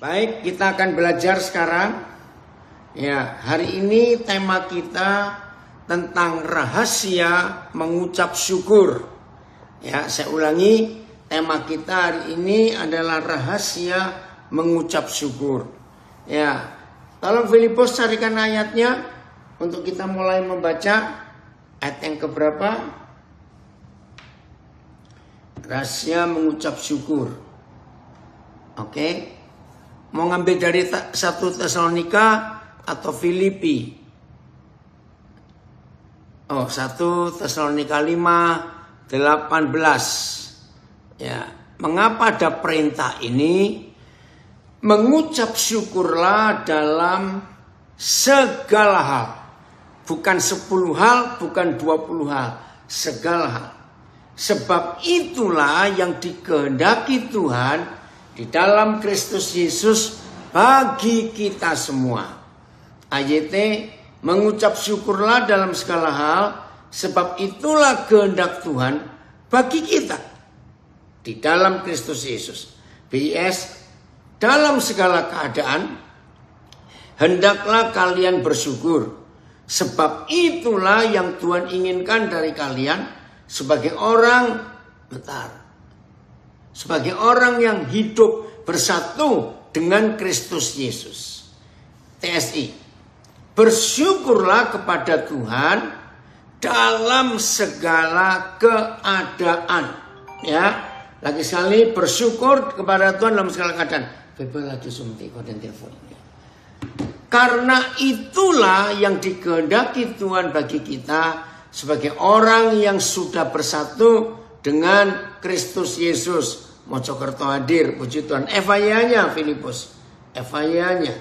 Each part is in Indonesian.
Baik, kita akan belajar sekarang. Ya, hari ini tema kita tentang rahasia mengucap syukur. Ya, saya ulangi, tema kita hari ini adalah rahasia mengucap syukur. Ya, tolong Filipus carikan ayatnya untuk kita mulai membaca. Ayat yang keberapa? Rahasia mengucap syukur. Oke. Mau ngambil dari 1 Tesalonika atau Filipi? 1 Tesalonika 5:18. Ya, mengapa ada perintah ini? Mengucap syukurlah dalam segala hal. Bukan 10 hal, bukan 20 hal, segala hal. Sebab itulah yang dikehendaki Tuhan di dalam Kristus Yesus bagi kita semua. AYT, mengucap syukurlah dalam segala hal, sebab itulah kehendak Tuhan bagi kita di dalam Kristus Yesus. BIS, dalam segala keadaan hendaklah kalian bersyukur, sebab itulah yang Tuhan inginkan dari kalian sebagai orang sebagai orang yang hidup bersatu dengan Kristus Yesus. TSI, bersyukurlah kepada Tuhan dalam segala keadaan. Ya, lagi sekali bersyukur kepada Tuhan dalam segala keadaan. Karena itulah yang dikehendaki Tuhan bagi kita sebagai orang yang sudah bersatu dengan Kristus Yesus. Mojokerto hadir, puji Tuhan. FIA-nya Filipus. FIA-nya.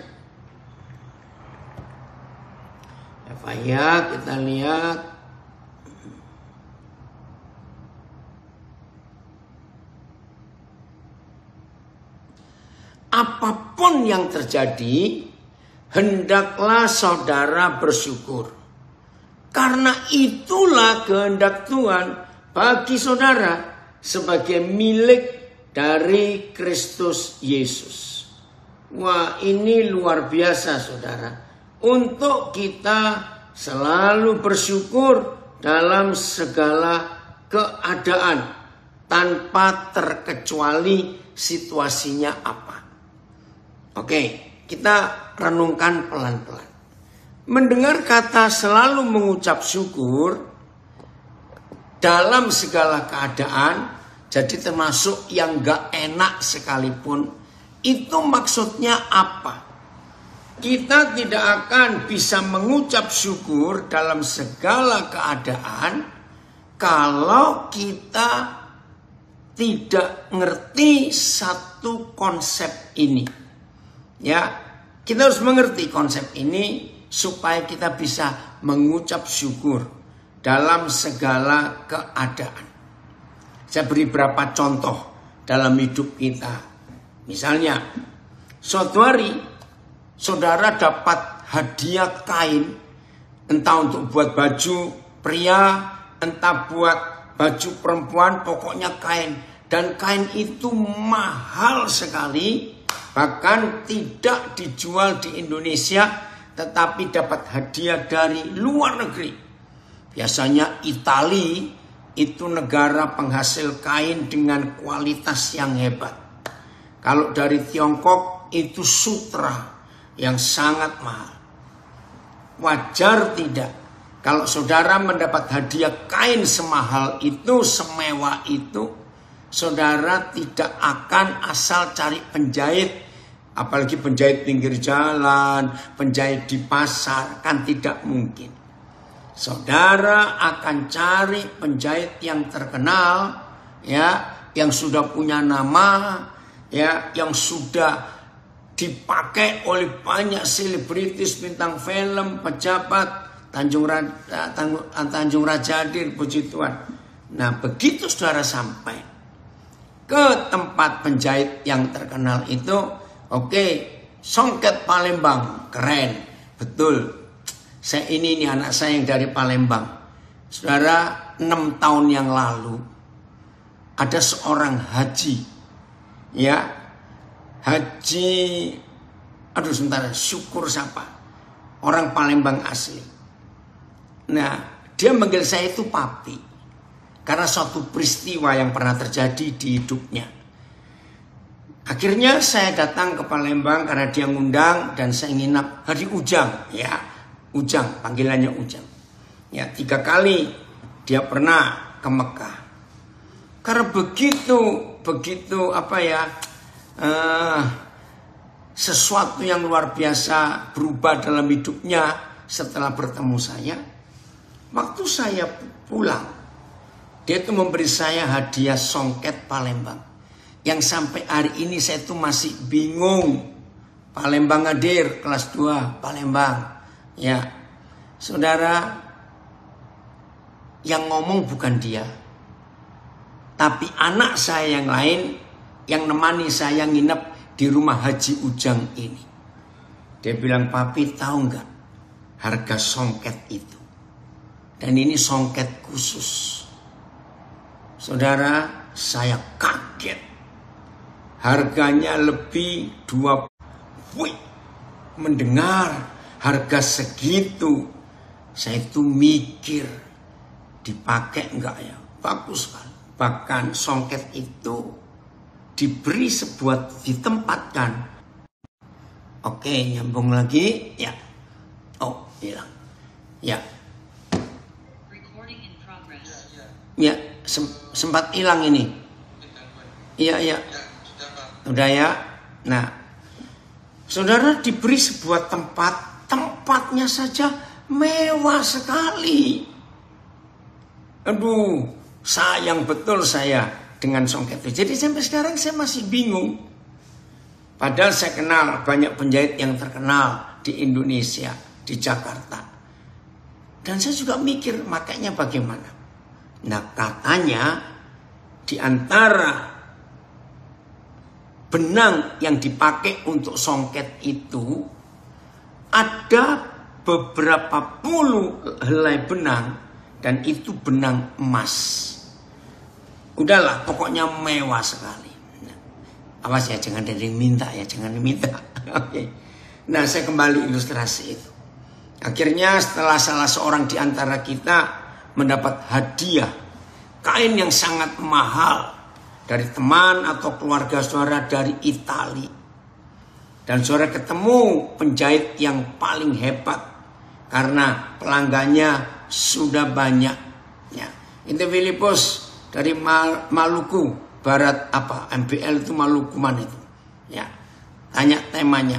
FIA kita lihat. Apapun yang terjadi, hendaklah saudara bersyukur. Karena itulah kehendak Tuhan bagi saudara sebagai milik dari Kristus Yesus. Wah, ini luar biasa saudara. Untuk kita selalu bersyukur dalam segala keadaan tanpa terkecuali situasinya apa. Oke, kita renungkan pelan-pelan. Mendengar kata selalu mengucap syukur dalam segala keadaan, jadi termasuk yang gak enak sekalipun, itu maksudnya apa? Kita tidak akan bisa mengucap syukur dalam segala keadaan kalau kita tidak ngerti satu konsep ini. Ya, kita harus mengerti konsep ini supaya kita bisa mengucap syukur dalam segala keadaan. Saya beri beberapa contoh dalam hidup kita. Misalnya, suatu hari saudara dapat hadiah kain, entah untuk buat baju pria, entah buat baju perempuan, pokoknya kain. Dan kain itu mahal sekali, bahkan tidak dijual di Indonesia, tetapi dapat hadiah dari luar negeri. Biasanya Italia itu negara penghasil kain dengan kualitas yang hebat. Kalau dari Tiongkok itu sutra yang sangat mahal. Wajar tidak kalau saudara mendapat hadiah kain semahal itu, semewah itu, saudara tidak akan asal cari penjahit, apalagi penjahit pinggir jalan, penjahit di pasar, kan tidak mungkin. Saudara akan cari penjahit yang terkenal, ya, yang sudah punya nama, ya, yang sudah dipakai oleh banyak selebritis, bintang film, pejabat. Tanjung Raja hadir, puji Tuhan. Nah, begitu saudara sampai ke tempat penjahit yang terkenal itu, oke, songket Palembang, keren, betul. Saya ini anak saya yang dari Palembang. Saudara, 6 tahun yang lalu ada seorang haji, ya, Haji, aduh sebentar, Syukur siapa? Orang Palembang asli. Nah, dia manggil saya itu papi. Karena suatu peristiwa yang pernah terjadi di hidupnya. Akhirnya saya datang ke Palembang karena dia ngundang dan saya nginap hari Ujang. Ya, Ujang, panggilannya Ujang. Ya, 3 kali dia pernah ke Mekah. Karena begitu apa ya, sesuatu yang luar biasa berubah dalam hidupnya setelah bertemu saya. Waktu saya pulang, dia itu memberi saya hadiah songket Palembang. Yang sampai hari ini saya itu masih bingung. Palembang hadir kelas 2 Palembang. Ya, saudara, yang ngomong bukan dia, tapi anak saya yang lain yang nemani saya nginep di rumah Haji Ujang ini. Dia bilang, papi tahu nggak harga songket itu? Dan ini songket khusus. Saudara, saya kaget. Harganya lebih 20. Wih, mendengar harga segitu, saya itu mikir, dipakai enggak ya? Bagus kan? Bahkan songket itu diberi ditempatkan. Oke, nyambung lagi. Ya. Oh, hilang. Ya. Ya, sempat hilang ini. Iya. Udah ya. Nah, saudara diberi sebuah tempatnya saja mewah sekali. Aduh, sayang betul saya dengan songket itu. Jadi sampai sekarang saya masih bingung. Padahal saya kenal banyak penjahit yang terkenal di Indonesia, di Jakarta. Dan saya juga mikir makanya bagaimana. Nah, katanya di antara benang yang dipakai untuk songket itu ada beberapa puluh helai benang dan itu benang emas. Udahlah, pokoknya mewah sekali. Nah, awas ya, jangan ada yang minta ya, jangan diminta. Oke. Nah, saya kembali ilustrasi itu. Akhirnya setelah salah seorang di antara kita mendapat hadiah kain yang sangat mahal dari teman atau keluarga saudara dari Itali. Dan saudara ketemu penjahit yang paling hebat karena pelanggannya sudah banyak. Ya, itu Filipus dari Maluku Barat apa? MBL itu Maluku mana itu? Ya, tanya temanya.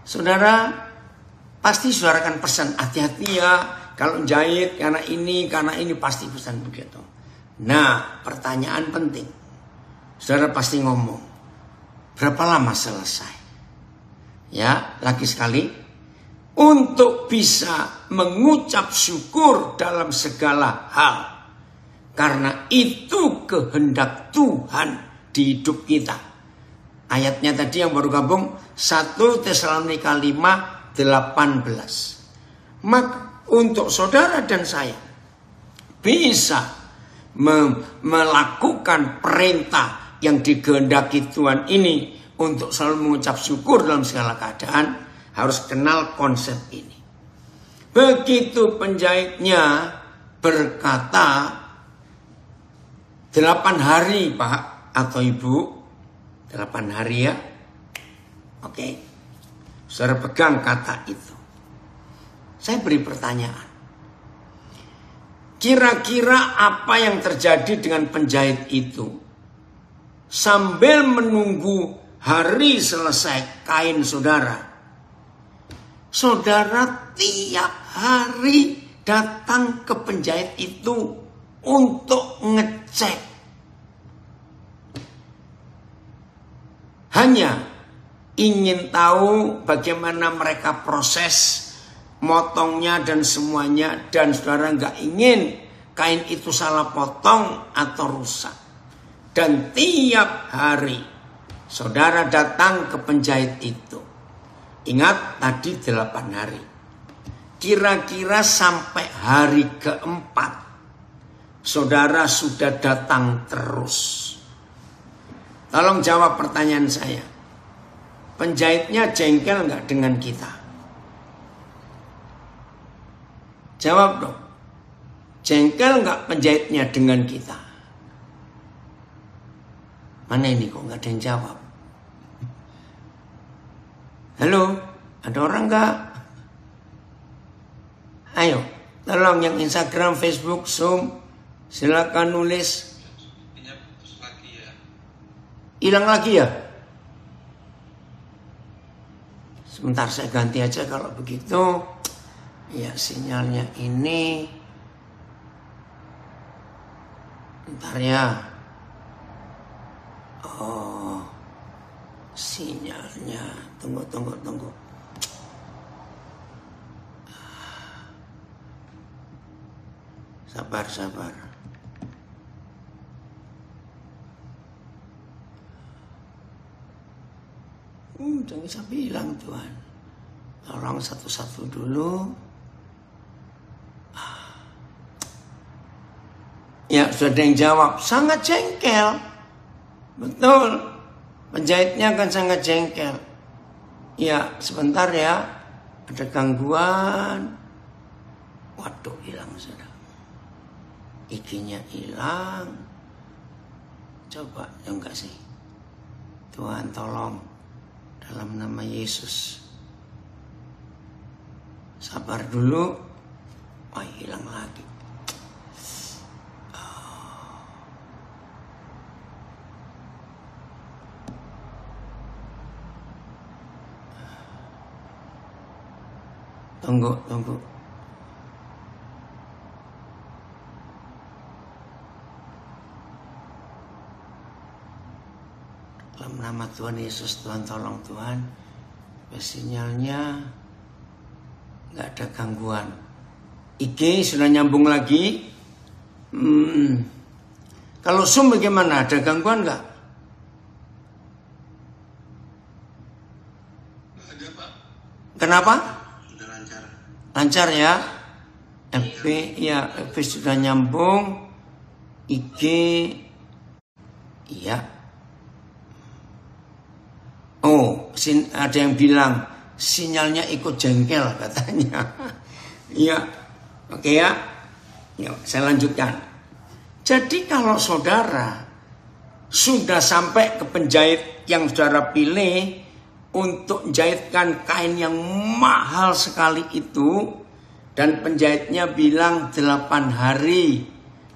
Saudara pasti saudara akan pesan, hati-hati ya kalau jahit karena ini pasti pesan begitu. Nah, pertanyaan penting. Saudara pasti ngomong, berapa lama selesai? Ya, lagi sekali. Untuk bisa mengucap syukur dalam segala hal. Karena itu kehendak Tuhan di hidup kita. Ayatnya tadi yang baru gabung, 1 Tesalonika 5:18. Maka untuk saudara dan saya bisa melakukan perintah yang dikehendaki Tuhan ini untuk selalu mengucap syukur dalam segala keadaan, harus kenal konsep ini. Begitu penjahitnya berkata 8 hari Pak atau Ibu, 8 hari ya. Oke. Saudara pegang kata itu. Saya beri pertanyaan. Kira-kira apa yang terjadi dengan penjahit itu? Sambil menunggu hari selesai kain saudara. Saudara tiap hari datang ke penjahit itu untuk ngecek. Hanya ingin tahu bagaimana mereka proses motongnya dan semuanya, dan saudara nggak ingin kain itu salah potong atau rusak. Dan tiap hari saudara datang ke penjahit itu. Ingat tadi 8 hari. Kira-kira sampai hari keempat saudara sudah datang terus. Tolong jawab pertanyaan saya. penjahitnya jengkel nggak dengan kita? Jawab dong. Jengkel nggak penjahitnya dengan kita? Mana ini kok nggak ada yang jawab? Halo, ada orang nggak? Ayo, tolong yang Instagram, Facebook, Zoom, silakan nulis. Hilang lagi ya? Sebentar saya ganti aja kalau begitu. Ya sinyalnya ini. Bentar ya. Oh, sinyalnya. Tunggu. Sabar. Jangan bisa bilang Tuhan. Tolong satu-satu dulu. Ya sudah ada yang jawab. Sangat jengkel. Betul. Penjahitnya kan sangat jengkel. Ya sebentar ya. Ada gangguan. Waduh hilang sudah. IG-nya hilang. Coba ya enggak sih. Tuhan tolong. Dalam nama Yesus. Sabar dulu. Oh hilang lagi. Tunggu. Dalam nama Tuhan Yesus, Tuhan tolong Tuhan. Sinyalnya nggak ada gangguan. IG sudah nyambung lagi. Kalau Zoom bagaimana? Ada gangguan nggak? Ada Pak. Kenapa? Sudah lancar. Lancar ya. FB ya, FB sudah nyambung. IG iya. Oh, ada yang bilang sinyalnya ikut jengkel katanya. Iya, oke ya. Yuk, saya lanjutkan. Jadi kalau saudara sudah sampai ke penjahit yang saudara pilih untuk menjahitkan kain yang mahal sekali itu, dan penjahitnya bilang 8 hari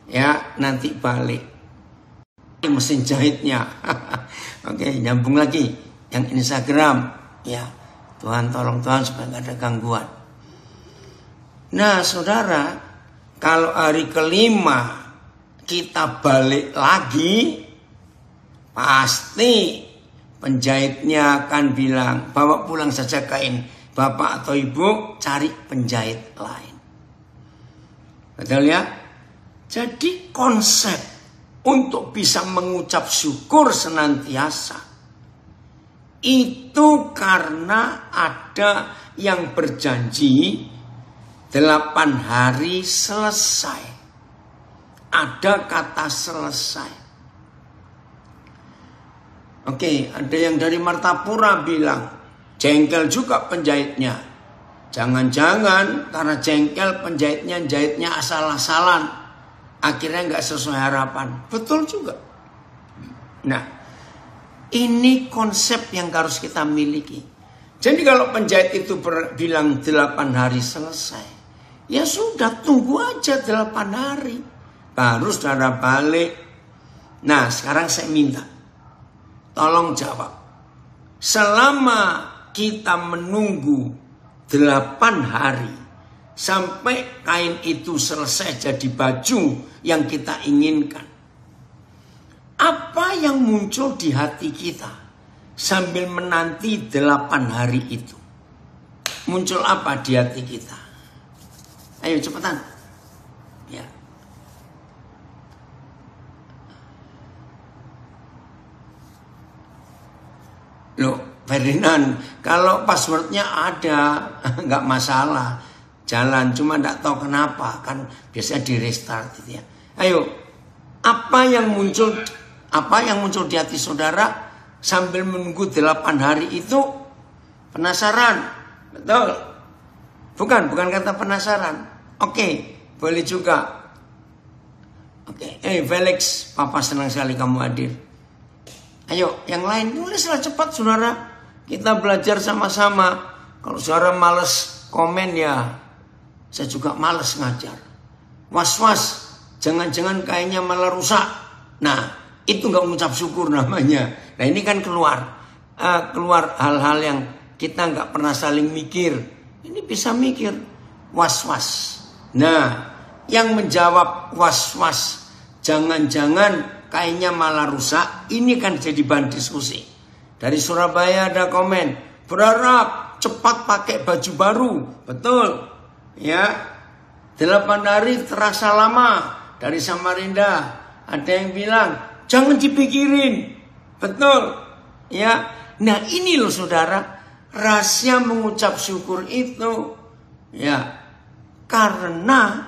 ya nanti balik mesin jahitnya. Oke, nyambung lagi. Yang Instagram, ya Tuhan tolong Tuhan supaya nggak ada gangguan. Nah saudara, kalau hari kelima kita balik lagi, pasti penjahitnya akan bilang, bawa pulang saja kain bapak atau ibu, cari penjahit lain. Betul ya? Jadi konsep untuk bisa mengucap syukur senantiasa itu karena ada yang berjanji 8 hari selesai. Ada kata selesai. Oke, ada yang dari Martapura bilang jengkel juga penjahitnya. Jangan-jangan karena jengkel jahitnya asal-asalan. Akhirnya nggak sesuai harapan. Betul juga. Nah, ini konsep yang harus kita miliki. Jadi kalau penjahit itu bilang 8 hari selesai, ya sudah tunggu aja 8 hari. Baru saudara balik. Nah sekarang saya minta, tolong jawab. Selama kita menunggu 8 hari, sampai kain itu selesai jadi baju yang kita inginkan, apa yang muncul di hati kita sambil menanti 8 hari itu? Muncul apa di hati kita? Ayo cepetan. Ya. Loh, Ferdinand, kalau passwordnya ada, nggak masalah. Jalan, cuma nggak tahu kenapa. Kan biasanya di restart gitu ya. Ayo, apa yang muncul di hati saudara sambil menunggu 8 hari itu penasaran. Betul? Bukan kata penasaran. Oke, boleh juga. Oke, Felix, Papa senang sekali kamu hadir. Ayo, yang lain tulislah cepat saudara. Kita belajar sama-sama. Kalau saudara males komen ya, saya juga males ngajar. Was-was, jangan-jangan kayaknya malah rusak. Nah, itu nggak mengucap syukur namanya. Nah ini kan keluar hal-hal yang kita nggak pernah saling mikir. Ini bisa mikir, was-was. Nah, yang menjawab was-was, jangan-jangan kayaknya malah rusak. Ini kan jadi bahan diskusi. Dari Surabaya ada komen, berharap cepat pakai baju baru. Betul. Ya. 8 hari terasa lama. Dari Samarinda ada yang bilang, jangan dipikirin. Betul. Ya. Nah, ini loh saudara, rahasia mengucap syukur itu ya karena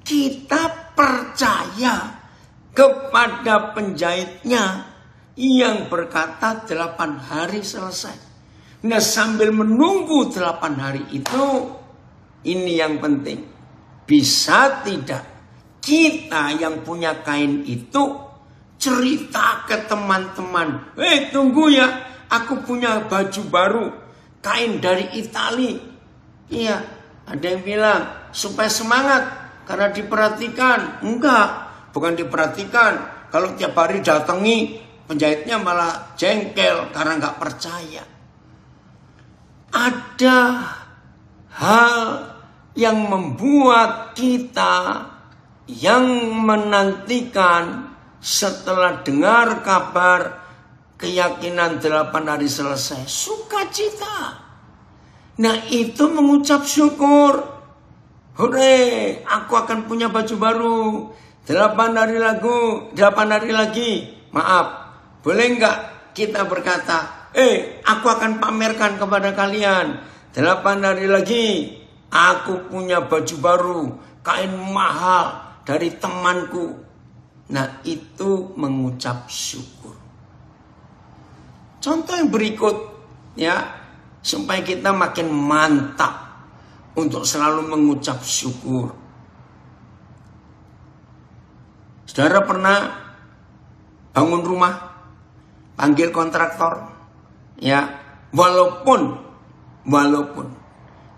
kita percaya kepada penjahitnya yang berkata 8 hari selesai. Nah, sambil menunggu 8 hari itu, ini yang penting. Bisa tidak kita yang punya kain itu cerita ke teman-teman, tunggu ya, aku punya baju baru, kain dari Itali. Iya, ada yang bilang supaya semangat karena diperhatikan. Enggak, bukan diperhatikan. Kalau tiap hari datangi, penjahitnya malah jengkel karena nggak percaya. Ada hal yang membuat kita yang menantikan setelah dengar kabar keyakinan 8 hari selesai, sukacita. Nah, itu mengucap syukur. Hore, aku akan punya baju baru. 8 hari lagi. Maaf, boleh nggak kita berkata, aku akan pamerkan kepada kalian. 8 hari lagi, aku punya baju baru, kain mahal dari temanku. Nah, itu mengucap syukur. Contoh yang berikut, ya, supaya kita makin mantap untuk selalu mengucap syukur. Saudara pernah bangun rumah, panggil kontraktor, ya, walaupun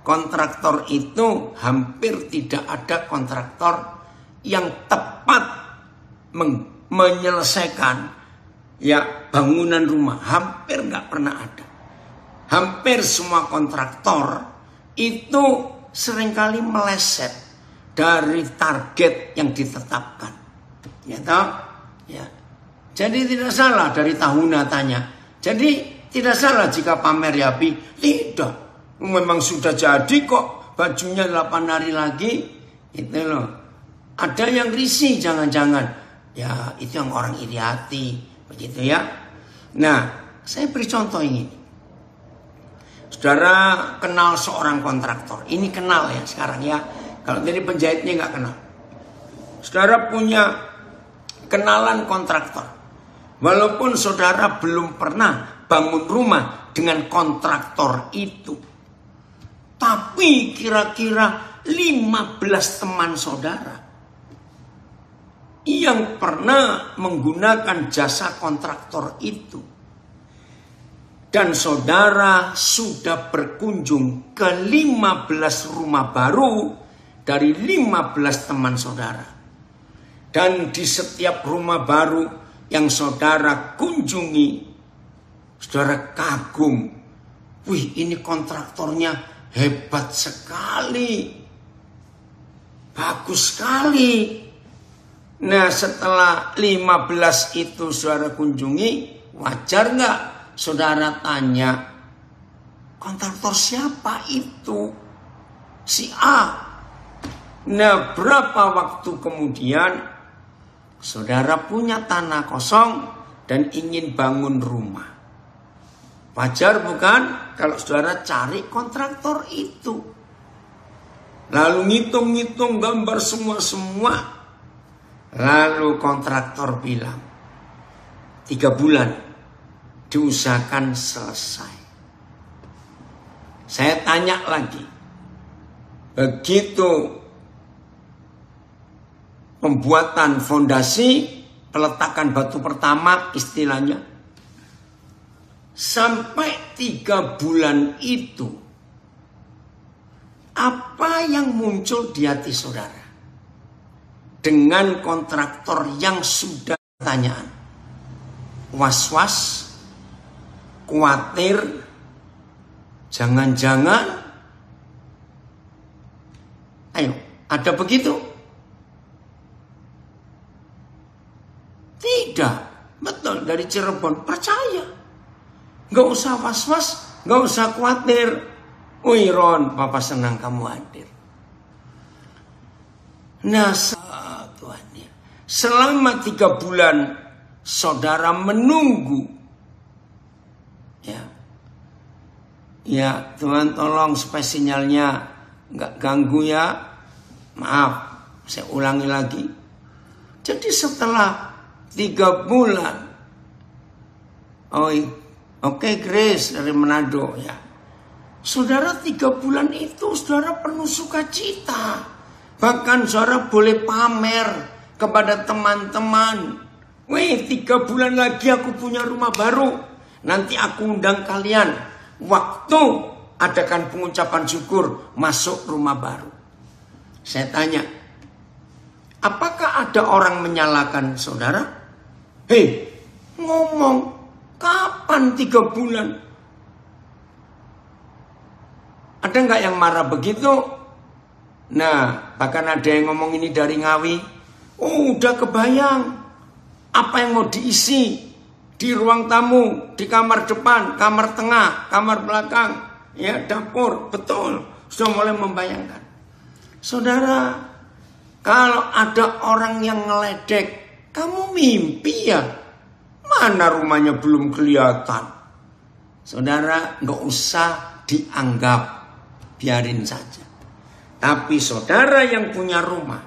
kontraktor itu hampir tidak ada kontraktor yang tepat menyelesaikan ya bangunan rumah, hampir nggak pernah ada. Hampir semua kontraktor itu seringkali meleset dari target yang ditetapkan. Ya toh? Ya. Jadi tidak salah dari tahunatanya. Jadi tidak salah jika pamer Yapi. Tidak. Memang sudah jadi kok bajunya 8 hari lagi. Itu loh. Ada yang risih jangan-jangan. Ya itu yang orang iri hati. Begitu ya. Nah, saya beri contoh ini. Saudara kenal seorang kontraktor. Ini kenal ya sekarang ya. Kalau dari penjahitnya nggak kenal. Saudara punya kenalan kontraktor. Walaupun saudara belum pernah bangun rumah dengan kontraktor itu. Tapi kira-kira 15 teman saudara yang pernah menggunakan jasa kontraktor itu. Dan saudara sudah berkunjung ke 15 rumah baru dari 15 teman saudara. Dan di setiap rumah baru yang saudara kunjungi, saudara kagum. Wih, ini kontraktornya hebat sekali. Bagus sekali. Nah, setelah 15 itu saudara kunjungi, wajar nggak saudara tanya, kontraktor siapa itu? Si A. Nah, berapa waktu kemudian saudara punya tanah kosong dan ingin bangun rumah. Wajar bukan kalau saudara cari kontraktor itu. Lalu ngitung-ngitung gambar semua. Lalu kontraktor bilang 3 bulan diusahakan selesai. Saya tanya lagi, begitu pembuatan fondasi, peletakan batu pertama istilahnya, sampai 3 bulan itu, apa yang muncul di hati saudara? Dengan kontraktor yang sudah pertanyaan, was-was, khawatir, jangan-jangan, ayo, ada begitu? Tidak, betul, dari Cirebon, percaya. Gak usah was-was, gak usah khawatir. Wih Ron, Papa senang kamu hadir. Nah, Tuhan ya, selama 3 bulan saudara menunggu. Ya Tuhan tolong supaya sinyalnya gak ganggu ya. Maaf, saya ulangi lagi. Jadi setelah 3 bulan, oke, Grace dari Manado ya. Saudara 3 bulan itu saudara penuh sukacita. Bahkan saudara boleh pamer kepada teman-teman. Wih, 3 bulan lagi aku punya rumah baru. Nanti aku undang kalian. Waktu adakan pengucapan syukur masuk rumah baru. Saya tanya, apakah ada orang menyalahkan saudara? Hei, ngomong, kapan 3 bulan? Ada nggak yang marah begitu? Nah, bahkan ada yang ngomong ini dari Ngawi. Oh, udah kebayang apa yang mau diisi di ruang tamu, di kamar depan, kamar tengah, kamar belakang, ya dapur, betul. Sudah mulai membayangkan. Saudara, kalau ada orang yang ngeledek, kamu mimpi ya? Mana rumahnya belum kelihatan? Saudara, nggak usah dianggap, biarin saja. Tapi saudara yang punya rumah,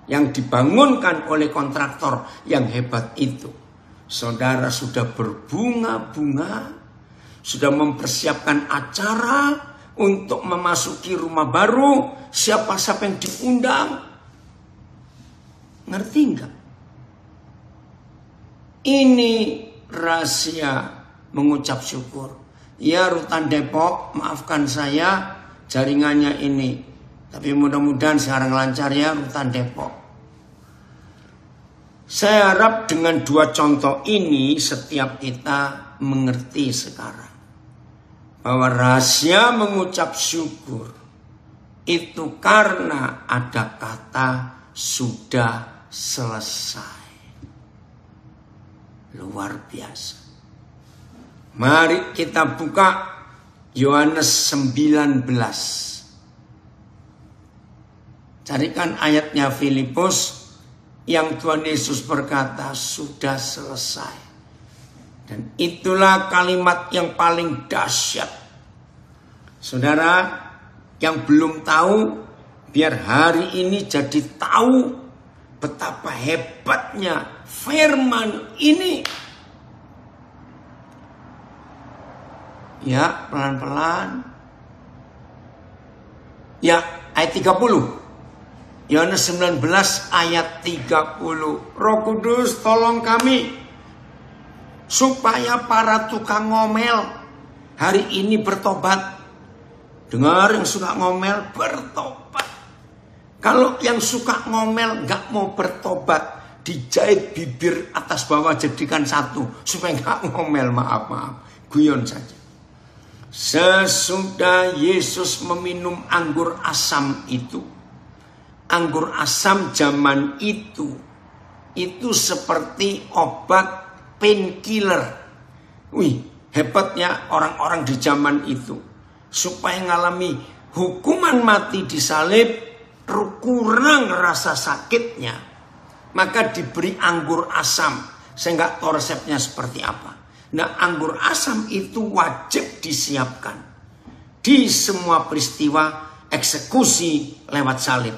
yang dibangunkan oleh kontraktor yang hebat itu, saudara sudah berbunga-bunga, sudah mempersiapkan acara untuk memasuki rumah baru, siapa-siapa yang diundang. Ngerti enggak? Ini rahasia mengucap syukur. Ya, Rutan Depok, maafkan saya jaringannya ini. Tapi mudah-mudahan sekarang lancar ya, Rutan Depok. Saya harap dengan 2 contoh ini setiap kita mengerti sekarang. Bahwa rahasia mengucap syukur itu karena ada kata sudah selesai. Luar biasa. Mari kita buka Yohanes 19. Carikan ayatnya Filipus yang Tuhan Yesus berkata sudah selesai. Dan itulah kalimat yang paling dahsyat. Saudara yang belum tahu, biar hari ini jadi tahu betapa hebatnya firman ini. Ya, pelan-pelan. Ya, ayat 30. Yohanes 19 ayat 30. Roh Kudus tolong kami supaya para tukang ngomel hari ini bertobat. Dengar yang suka ngomel, bertobat. Kalau yang suka ngomel gak mau bertobat, dijahit bibir atas bawah jadikan satu supaya gak ngomel, maaf, guyon saja. Sesudah Yesus meminum anggur asam itu, anggur asam zaman itu seperti obat painkiller. Wih, hebatnya orang-orang di zaman itu. Supaya ngalami hukuman mati disalib, kurang rasa sakitnya, maka diberi anggur asam. Saya nggak tahu resepnya seperti apa. Nah, anggur asam itu wajib disiapkan di semua peristiwa eksekusi lewat salib.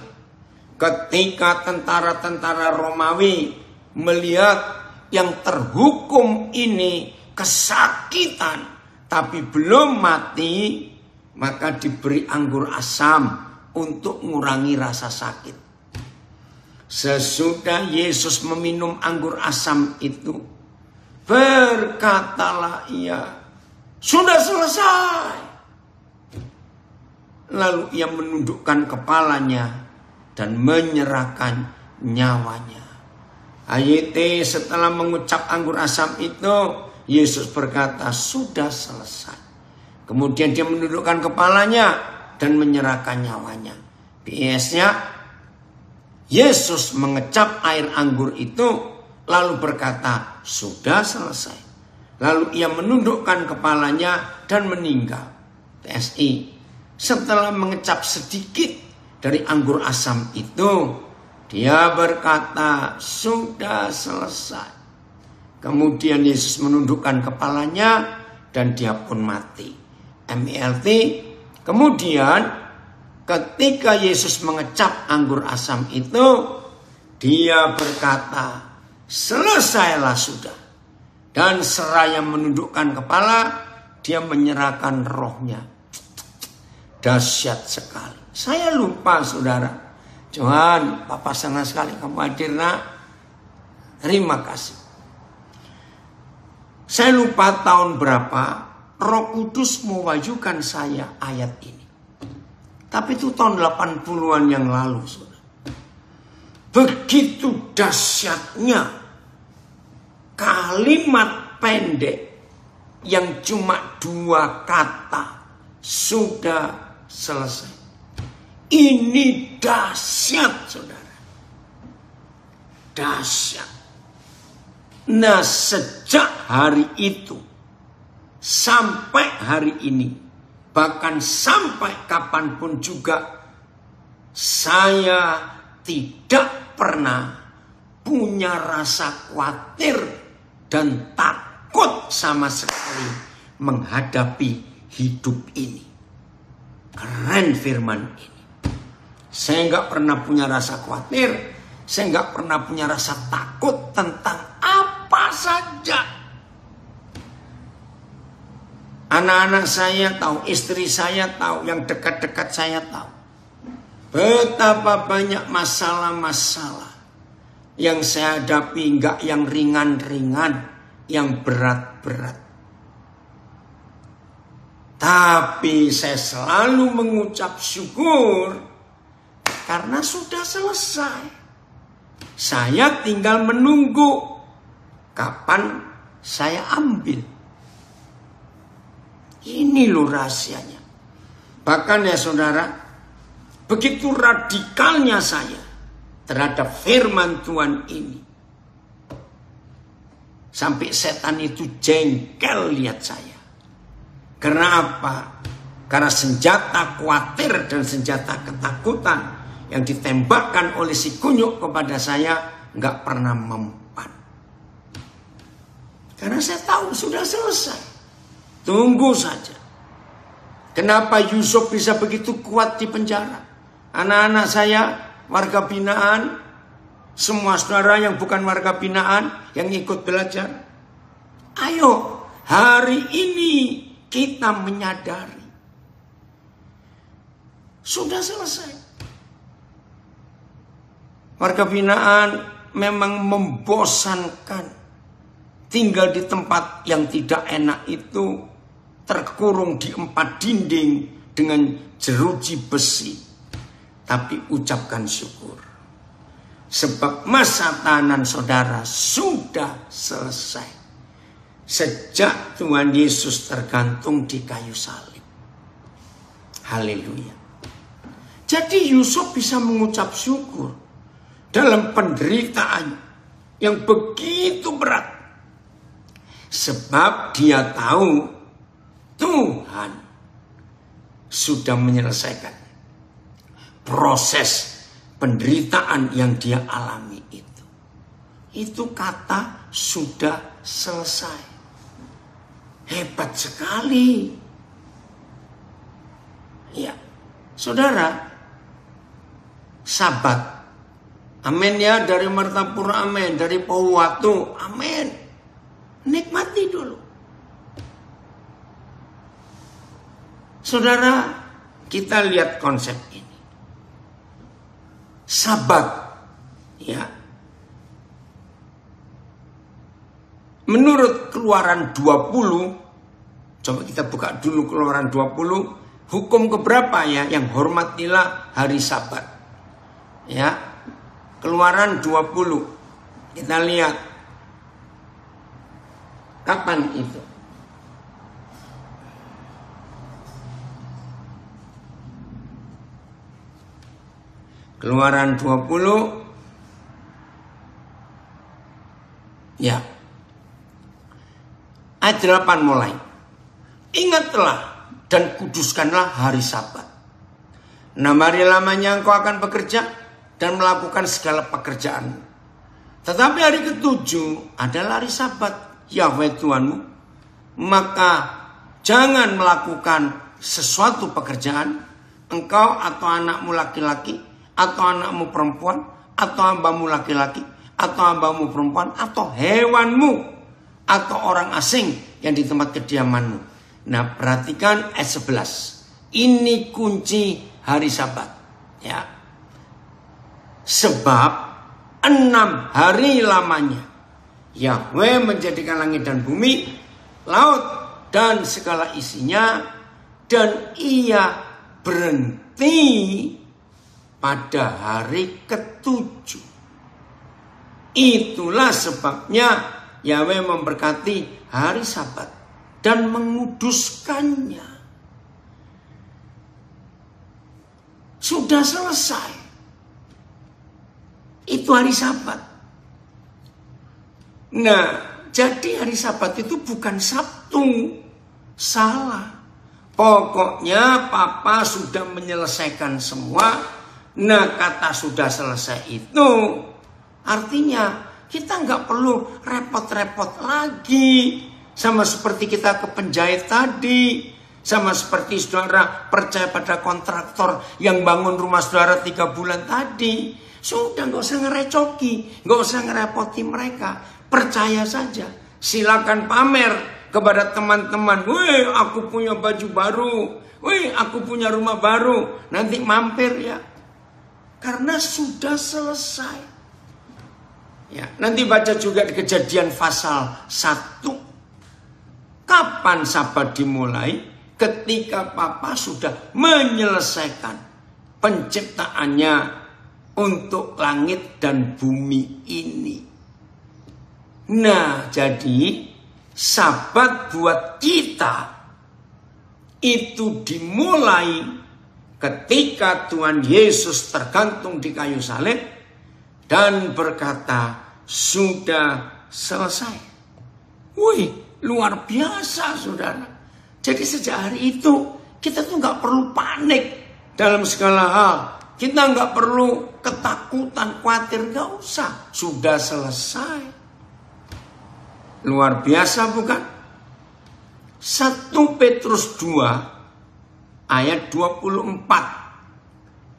Ketika tentara-tentara Romawi melihat yang terhukum ini kesakitan, tapi belum mati, maka diberi anggur asam untuk mengurangi rasa sakit. Sesudah Yesus meminum anggur asam itu, berkatalah ia, sudah selesai. Lalu ia menundukkan kepalanya dan menyerahkan nyawanya. Ayat setelah mengucap anggur asam itu, Yesus berkata, sudah selesai. Kemudian dia menundukkan kepalanya dan menyerahkan nyawanya. PS-nya, Yesus mengecap air anggur itu, lalu berkata, sudah selesai. Lalu ia menundukkan kepalanya dan meninggal. TSI, setelah mengecap sedikit dari anggur asam itu, dia berkata, sudah selesai. Kemudian Yesus menundukkan kepalanya dan dia pun mati. MILT, kemudian ketika Yesus mengecap anggur asam itu, dia berkata, selesailah sudah. Dan seraya menundukkan kepala, dia menyerahkan rohnya. Dahsyat sekali. Saya lupa saudara. Johan, Bapak senang sekali kamu hadir nak. Terima kasih. Saya lupa tahun berapa Roh Kudus mewahyukan saya ayat ini. Tapi itu tahun 80-an yang lalu, saudara. Begitu dahsyatnya kalimat pendek yang cuma 2 kata, sudah selesai. Ini dahsyat, saudara. Dahsyat. Nah, sejak hari itu sampai hari ini, bahkan sampai kapanpun juga, saya tidak pernah punya rasa khawatir dan takut sama sekali menghadapi hidup ini. Keren firman ini. Saya nggak pernah punya rasa khawatir, saya nggak pernah punya rasa takut tentang apa saja. Anak-anak saya tahu, istri saya tahu, yang dekat-dekat saya tahu. Betapa banyak masalah-masalah yang saya hadapi, nggak yang ringan-ringan, yang berat-berat. Tapi saya selalu mengucap syukur karena sudah selesai. Saya tinggal menunggu kapan saya ambil. Ini loh rahasianya. Bahkan ya saudara, begitu radikalnya saya terhadap firman Tuhan ini. Sampai setan itu jengkel lihat saya. Karena apa? Karena senjata khawatir dan senjata ketakutan yang ditembakkan oleh si kunyuk kepada saya nggak pernah mempan. Karena saya tahu sudah selesai. Tunggu saja. Kenapa Yusuf bisa begitu kuat di penjara? Anak-anak saya warga binaan, semua saudara yang bukan warga binaan yang ikut belajar. Ayo, hari ini kita menyadari sudah selesai. Warga binaan memang membosankan. Tinggal di tempat yang tidak enak itu, terkurung di 4 dinding dengan jeruji besi. Tapi ucapkan syukur. Sebab masa tahanan saudara sudah selesai. Sejak Tuhan Yesus tergantung di kayu salib. Haleluya. Jadi Yusuf bisa mengucap syukur dalam penderitaan yang begitu berat. Sebab dia tahu Tuhan sudah menyelesaikan proses penderitaan yang dia alami itu. Itu kata sudah selesai. Hebat sekali. Ya, saudara, Sabat. Amin ya, dari Martapura amin, dari Pauwatu amin. Nikmati dulu. Saudara, kita lihat konsep ini. Sabat, ya. Menurut Keluaran 20, coba kita buka dulu Keluaran 20, hukum keberapa ya yang hormatilah hari Sabat? Ya. Keluaran 20. Kita lihat kapan itu? Keluaran 20 ya ayat 8 mulai. Ingatlah dan kuduskanlah hari Sabat. 6 hari lamanya engkau akan bekerja dan melakukan segala pekerjaan. Tetapi hari ke-7 adalah hari Sabat Yahweh Tuhanmu. Maka jangan melakukan sesuatu pekerjaan, engkau atau anakmu laki-laki, atau anakmu perempuan, atau hambamu laki-laki, atau hambamu perempuan, atau hewanmu, atau orang asing yang di tempat kediamanmu. Nah, perhatikan ayat 11. Ini kunci hari Sabat. Ya. Sebab 6 hari lamanya Yahweh menjadikan langit dan bumi, laut dan segala isinya, dan ia berhenti pada hari ke-7. Itulah sebabnya Yahweh memberkati hari Sabat dan menguduskannya. Sudah selesai. Itu hari Sabat. Nah, jadi hari Sabat itu bukan Sabtu. Salah. Pokoknya Papa sudah menyelesaikan semua. Nah, kata sudah selesai itu artinya kita nggak perlu repot-repot lagi. Sama seperti kita ke penjahit tadi. Sama seperti saudara percaya pada kontraktor yang bangun rumah saudara 3 bulan tadi. Sudah nggak usah ngerecoki, nggak usah ngerepoti mereka. Percaya saja. Silakan pamer kepada teman-teman. Wih, aku punya baju baru. Wih, aku punya rumah baru. Nanti mampir ya. Karena sudah selesai. Ya, nanti baca juga di Kejadian pasal 1. Kapan Sabat dimulai? Ketika Papa sudah menyelesaikan penciptaannya untuk langit dan bumi ini. Nah, jadi Sabat buat kita itu dimulai ketika Tuhan Yesus tergantung di kayu salib dan berkata, sudah selesai. Wih, luar biasa saudara. Jadi sejak hari itu kita tuh gak perlu panik dalam segala hal. Kita gak perlu ketakutan, khawatir, gak usah. Sudah selesai. Luar biasa bukan? 1 Petrus 2 ayat 24.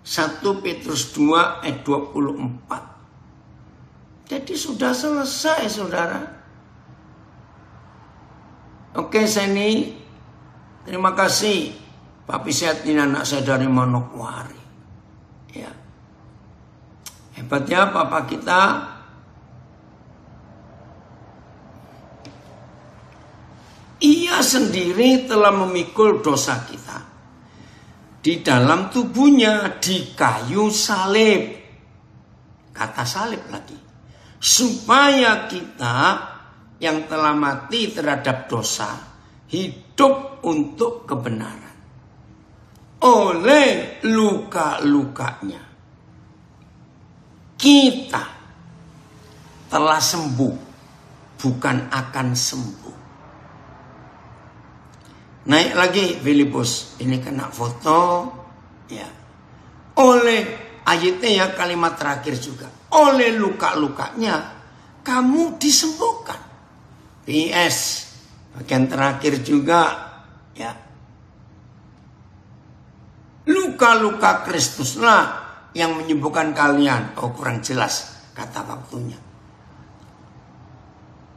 1 Petrus 2 ayat 24. Jadi sudah selesai saudara. Oke, saya ini terima kasih Papi sehatin anak saya dari Manokwari. Ya. Hebatnya Papa kita. Ia sendiri telah memikul dosa kita di dalam tubuhnya di kayu salib. Kata salib lagi. Supaya kita yang telah mati terhadap dosa hidup untuk kebenaran. Oleh luka-lukanya kita telah sembuh, bukan akan sembuh. Naik lagi Filipus, ini kena foto ya. Oleh ayatnya ya, kalimat terakhir juga. Oleh luka-lukanya kamu disembuhkan. PS bagian terakhir juga ya. Luka-luka Kristuslah yang menyembuhkan kalian. Oh, kurang jelas kata waktunya.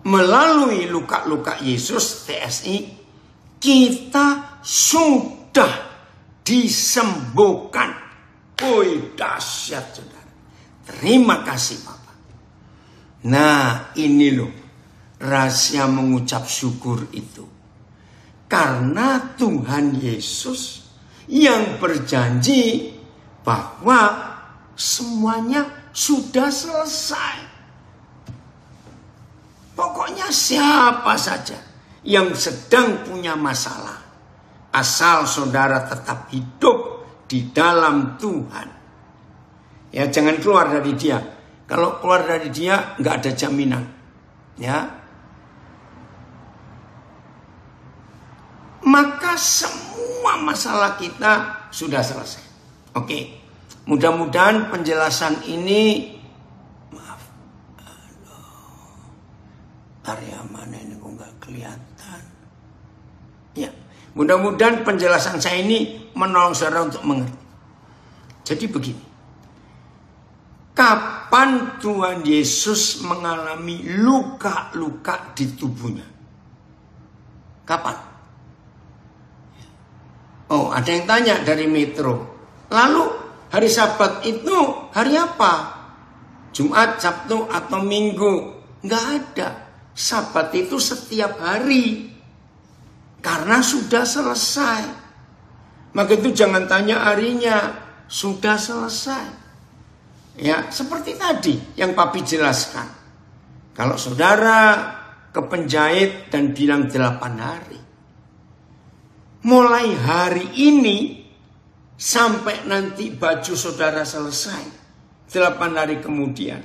Melalui luka-luka Yesus TSI kita sudah sudah disembuhkan. Woi, dahsyat saudara. Terima kasih Bapak. Nah, ini loh rahasia mengucap syukur itu. Karena Tuhan Yesus yang berjanji bahwa semuanya sudah selesai. Pokoknya siapa saja yang sedang punya masalah, asal saudara tetap hidup di dalam Tuhan, ya jangan keluar dari dia. Kalau keluar dari dia nggak ada jaminan, ya. Maka semua masalah kita sudah selesai. Oke, mudah-mudahan penjelasan ini, maaf, area mana ini kok nggak kelihatan. Ya, mudah-mudahan penjelasan saya ini menolong saudara untuk mengerti. Jadi begini, kapan Tuhan Yesus mengalami luka-luka di tubuhnya? Kapan? Oh, ada yang tanya dari Metro. Lalu hari Sabat itu hari apa? Jumat, Sabtu, atau Minggu? Nggak ada. Sabat itu setiap hari. Karena sudah selesai. Maka itu jangan tanya harinya. Sudah selesai. Ya, seperti tadi yang Papi jelaskan. Kalau saudara ke penjahit dan bilang 8 hari. Mulai hari ini sampai nanti baju saudara selesai 8 hari kemudian,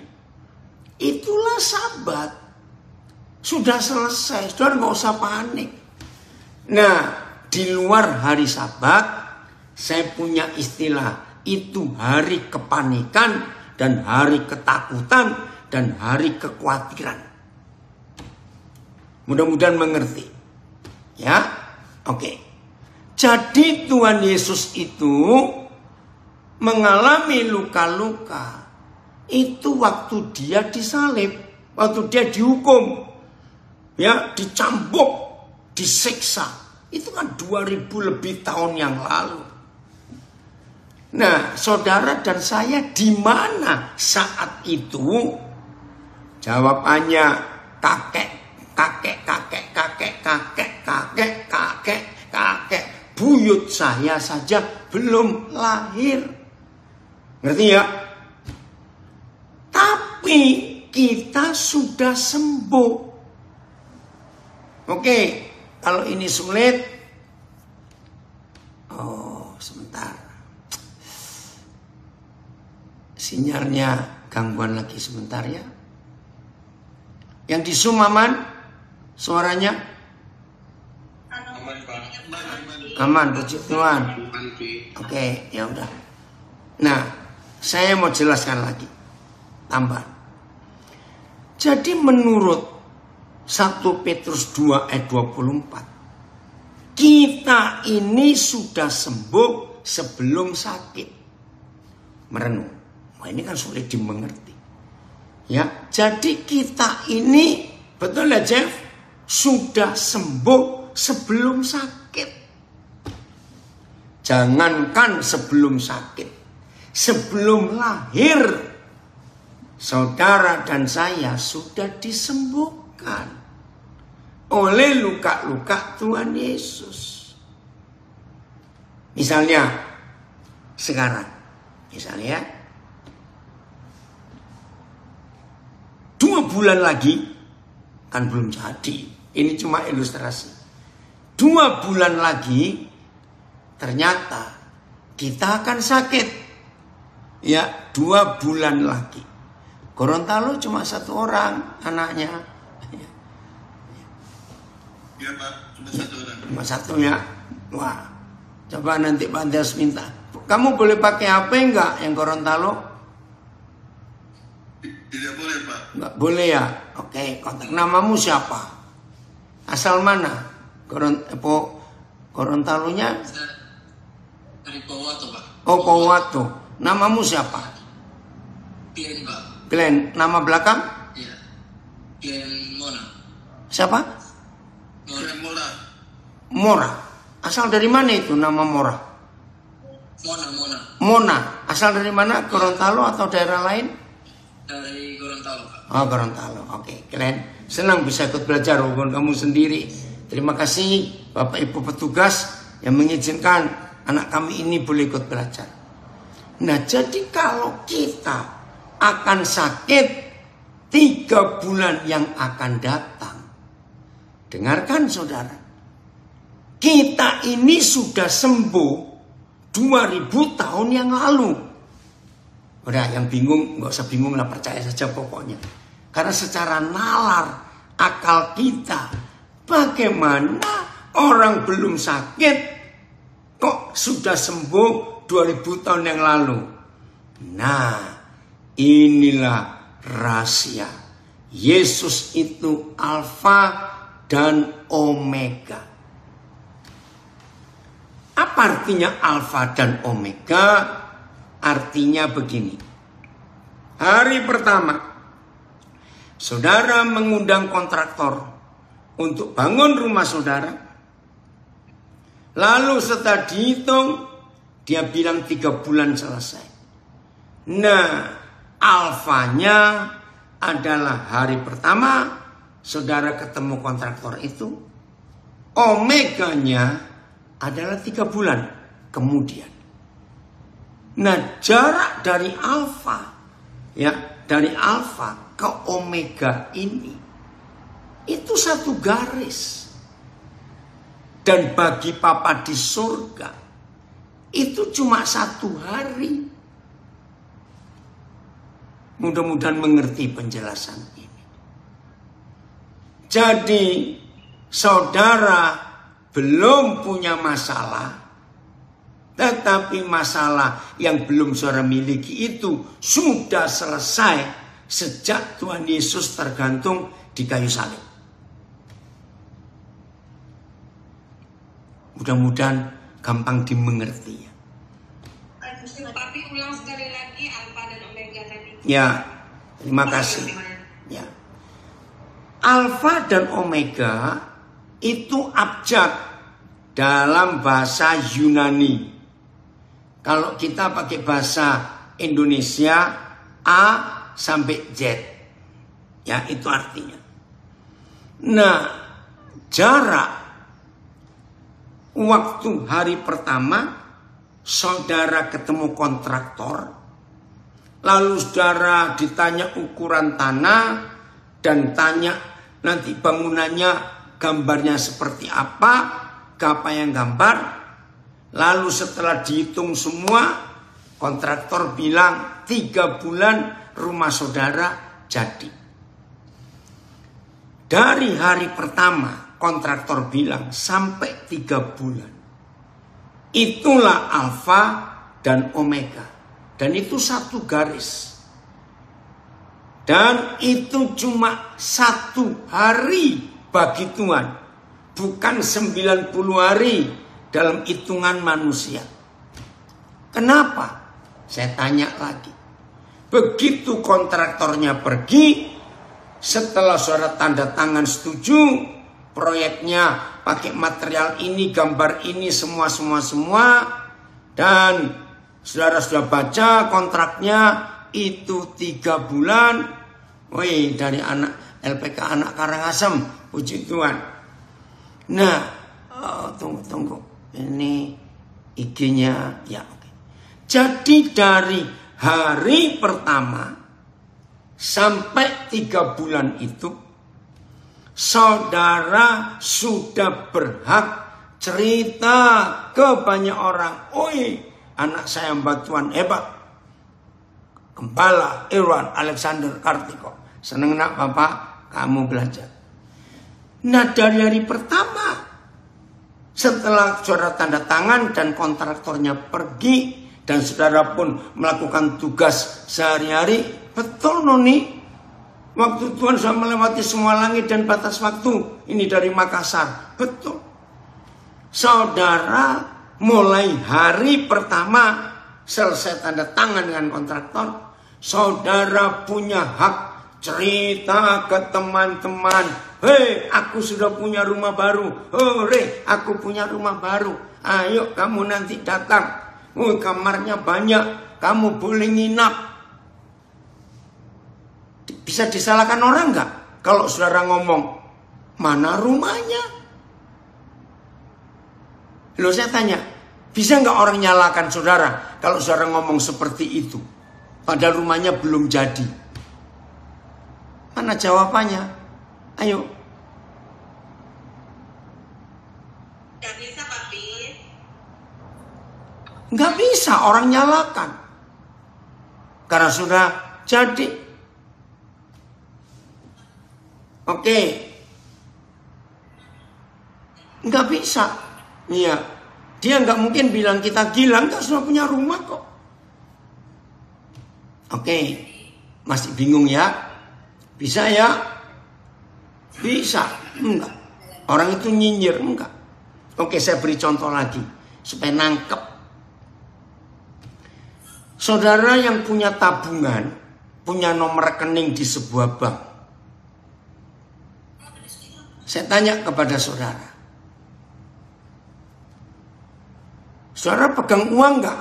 itulah Sabat. Sudah selesai, saudara nggak usah panik. Nah, di luar hari Sabat, saya punya istilah, itu hari kepanikan dan hari ketakutan dan hari kekhawatiran. Mudah-mudahan mengerti. Ya, oke. Jadi Tuhan Yesus itu mengalami luka-luka. Itu waktu dia disalib. Waktu dia dihukum. Ya, dicambuk, disiksa. Itu kan 2000 lebih tahun yang lalu. Nah, saudara dan saya di mana saat itu? Jawabannya kakek. Buyut saya saja belum lahir. Ngerti ya? Tapi kita sudah sembuh. Oke, kalau ini sulit. Oh, sebentar. Sinyalnya gangguan lagi sebentar ya. Yang di Zoom aman? Suaranya? Aman, puji Tuhan. Oke, ya udah. Nah, saya mau jelaskan lagi. Tambah. Jadi menurut 1 Petrus 2 ayat 24. Kita ini sudah sembuh sebelum sakit. Merenung. Wah, ini kan sulit dimengerti. Ya, jadi kita ini, betul ya Jeff? Sudah sembuh sebelum sakit. Jangankan sebelum sakit, sebelum lahir, saudara dan saya sudah disembuhkan oleh luka-luka Tuhan Yesus. Misalnya, sekarang, misalnya, 2 bulan lagi, kan belum jadi, ini cuma ilustrasi. 2 bulan lagi, ternyata kita akan sakit. Ya, 2 bulan lagi. Gorontalo cuma 1 orang anaknya. Iya Pak, cuma 1 orang. Cuma 1 ya. Wah, coba nanti Pak Andes minta. Kamu boleh pakai HP enggak yang Gorontalo? Tidak boleh Pak. Enggak boleh ya. Oke, kontak namamu siapa? Asal mana? Gorontalonya? Dari Powato Pak. Oh, Powato. Namamu siapa? Glenn Pak. Glenn. Nama belakang? Iya. Glenn Mona. Siapa? Glenn Mona. Mora. Asal dari mana itu nama Mora? Mona. Mona. Asal dari mana? Gorontalo atau daerah lain? Dari Gorontalo, Pak. Oh, Gorontalo. Oke, keren. Senang bisa ikut belajar walaupun kamu sendiri. Terima kasih Bapak Ibu petugas yang mengizinkan anak kami ini boleh ikut belajar. Nah, jadi kalau kita akan sakit 3 bulan yang akan datang, dengarkan saudara, kita ini sudah sembuh 2000 tahun yang lalu. Udah, yang bingung nggak usah bingung lah, percaya saja pokoknya. Karena secara nalar akal kita, bagaimana orang belum sakit kok sudah sembuh 2000 tahun yang lalu? Nah, inilah rahasia. Yesus itu Alfa dan Omega. Apa artinya Alfa dan Omega? Artinya begini. Hari pertama, saudara mengundang kontraktor untuk bangun rumah saudara. Lalu setelah dihitung, dia bilang 3 bulan selesai. Nah, alfanya adalah hari pertama saudara ketemu kontraktor itu. Omeganya adalah 3 bulan kemudian. Nah, jarak dari alfa, ya, dari alfa ke omega ini itu 1 garis. Dan bagi Papa di surga itu cuma 1 hari. Mudah-mudahan mengerti penjelasan ini. Jadi saudara belum punya masalah, tetapi masalah yang belum saudara miliki itu sudah selesai sejak Tuhan Yesus tergantung di kayu salib. Mudah-mudahan gampang dimengerti ya. Tapi ulang sekali lagi alfa dan omega tadi. Ya, terima kasih. Ya. Alfa dan omega itu abjad dalam bahasa Yunani. Kalau kita pakai bahasa Indonesia, A sampai Z. Ya, itu artinya. Nah, jarak waktu hari pertama saudara ketemu kontraktor, lalu saudara ditanya ukuran tanah dan tanya nanti bangunannya gambarnya seperti apa yang gambar. Lalu setelah dihitung semua, kontraktor bilang 3 bulan rumah saudara jadi. Dari hari pertama kontraktor bilang sampai 3 bulan. Itulah alfa dan omega. Dan itu 1 garis. Dan itu cuma 1 hari bagi Tuhan. Bukan 90 hari dalam hitungan manusia. Kenapa? Saya tanya lagi. Begitu kontraktornya pergi, setelah saudara tanda tangan setuju, proyeknya pakai material ini, gambar ini, semua. Dan saudara sudah baca kontraknya itu 3 bulan. Woi, dari anak LPK Anak Karangasem, puji Tuhan. Nah, tunggu. Ini IG-nya, ya oke. Jadi dari hari pertama sampai 3 bulan itu, saudara sudah berhak cerita ke banyak orang. Oi, anak saya batuan hebat. Gembala Irwan Alexander Kartiko. Seneng nak Bapak, kamu belajar. Nah, dari hari pertama, setelah saudara tanda tangan dan kontraktornya pergi, dan saudara pun melakukan tugas sehari-hari, betul noni, waktu Tuhan sudah melewati semua langit dan batas waktu. Ini dari Makassar, betul. Saudara mulai hari pertama selesai tanda tangan dengan kontraktor, saudara punya hak cerita ke teman-teman, hei, aku sudah punya rumah baru, hore, aku punya rumah baru, ayo kamu nanti datang, kamarnya banyak, kamu boleh nginap. Bisa disalahkan orang nggak kalau saudara ngomong, mana rumahnya? Loh, saya tanya, bisa nggak orang nyalakan saudara kalau saudara ngomong seperti itu? Padahal rumahnya belum jadi. Mana jawabannya? Ayo. Gak bisa, Papi. Nggak bisa orang nyalakan. Karena sudah jadi. Oke. Nggak bisa. Iya. Dia nggak mungkin bilang kita gila, nggak sudah punya rumah kok. Oke. Masih bingung ya? Bisa ya? Bisa. Enggak. Orang itu nyinyir. Enggak. Oke, saya beri contoh lagi. Supaya nangkep. Saudara yang punya tabungan, punya nomor rekening di sebuah bank. Saya tanya kepada saudara. Saudara pegang uang enggak?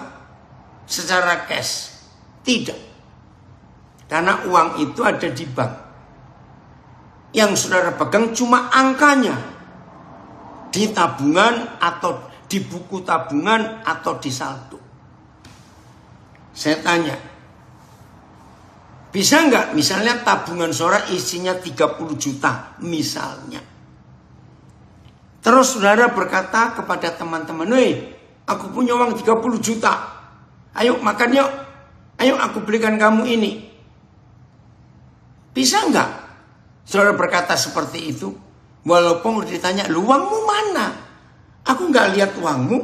Secara cash? Tidak. Karena uang itu ada di bank. Yang saudara pegang cuma angkanya. Di tabungan atau di buku tabungan atau di saldo. Saya tanya. Bisa nggak misalnya tabungan saudara isinya 30 juta misalnya. Terus saudara berkata kepada teman-teman, "Weh, aku punya uang 30 juta. Ayo makan yuk. Ayo aku belikan kamu ini." Bisa nggak saudara berkata seperti itu? Walaupun ditanya, "Lu uangmu mana? Aku nggak lihat uangmu."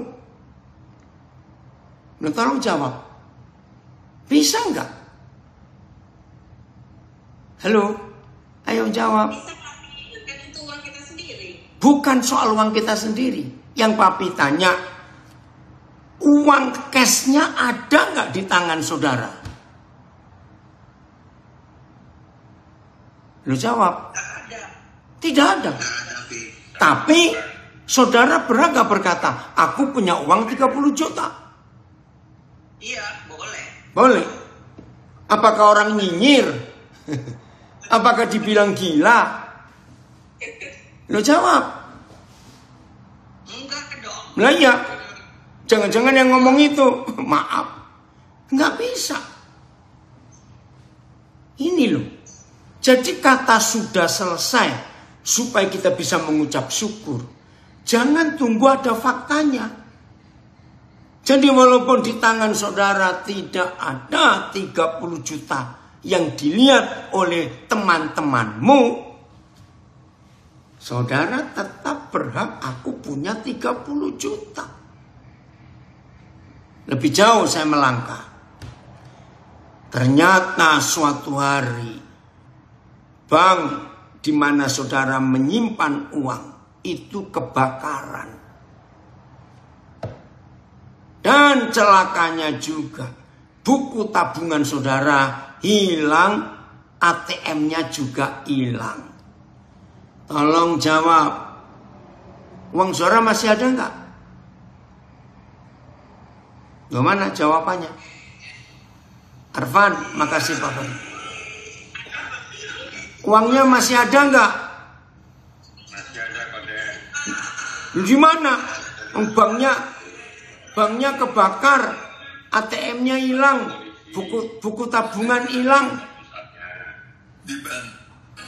Lu tolong jawab. Bisa nggak? Halo? Ayo jawab. Bisa, Papi. Kan itu uang kita sendiri. Bukan soal uang kita sendiri. Yang Papi tanya, uang cashnya ada nggak di tangan saudara? Lu jawab. Tidak ada. Tapi saudara beragak berkata, aku punya uang 30 juta. Iya, boleh. Boleh. Apakah orang nyinyir? Apakah dibilang gila? Lu jawab. Enggak dong. Lah iya. Jangan-jangan yang ngomong itu. Maaf. Nggak bisa. Ini loh. Jadi kata sudah selesai supaya kita bisa mengucap syukur. Jangan tunggu ada faktanya. Jadi walaupun di tangan saudara tidak ada 30 juta yang dilihat oleh teman-temanmu, saudara tetap berhak aku punya 30 juta. Lebih jauh saya melangkah. Ternyata suatu hari bank di mana saudara menyimpan uang itu kebakaran. Dan celakanya juga buku tabungan saudara hilang, ATM-nya juga hilang. Tolong jawab. Uang saudara masih ada enggak? Gimana jawabannya? Arfan, makasih Pak Fadi. Uangnya masih ada enggak? Masih ada, Pak De. Di mana? Banknya kebakar, ATM-nya hilang, buku tabungan hilang. Di bank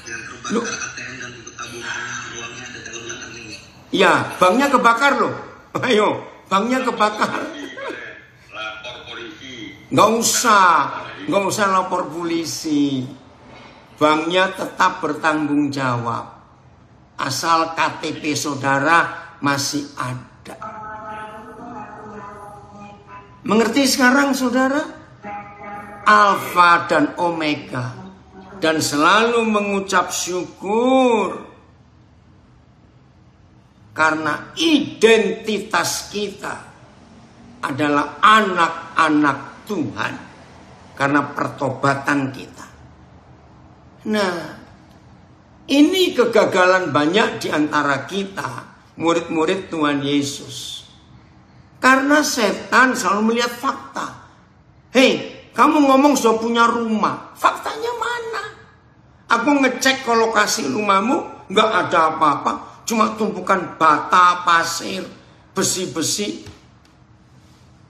yang terbakar Loh. ATM dan buku tabungannya, uangnya ada dalam rekening. Ya, banknya kebakar loh. Ayo, banknya kebakar. Lapor polisi. Nggak usah lapor polisi. Banknya tetap bertanggung jawab. Asal KTP saudara masih ada. Mengerti sekarang saudara? Alfa dan Omega. Dan selalu mengucap syukur. Karena identitas kita adalah anak-anak Tuhan. Karena pertobatan kita. Nah, ini kegagalan banyak di antara kita, murid-murid Tuhan Yesus. Karena setan selalu melihat fakta. Hei, kamu ngomong sudah punya rumah, faktanya mana? Aku ngecek ke lokasi rumahmu, nggak ada apa-apa, cuma tumpukan bata, pasir, besi-besi.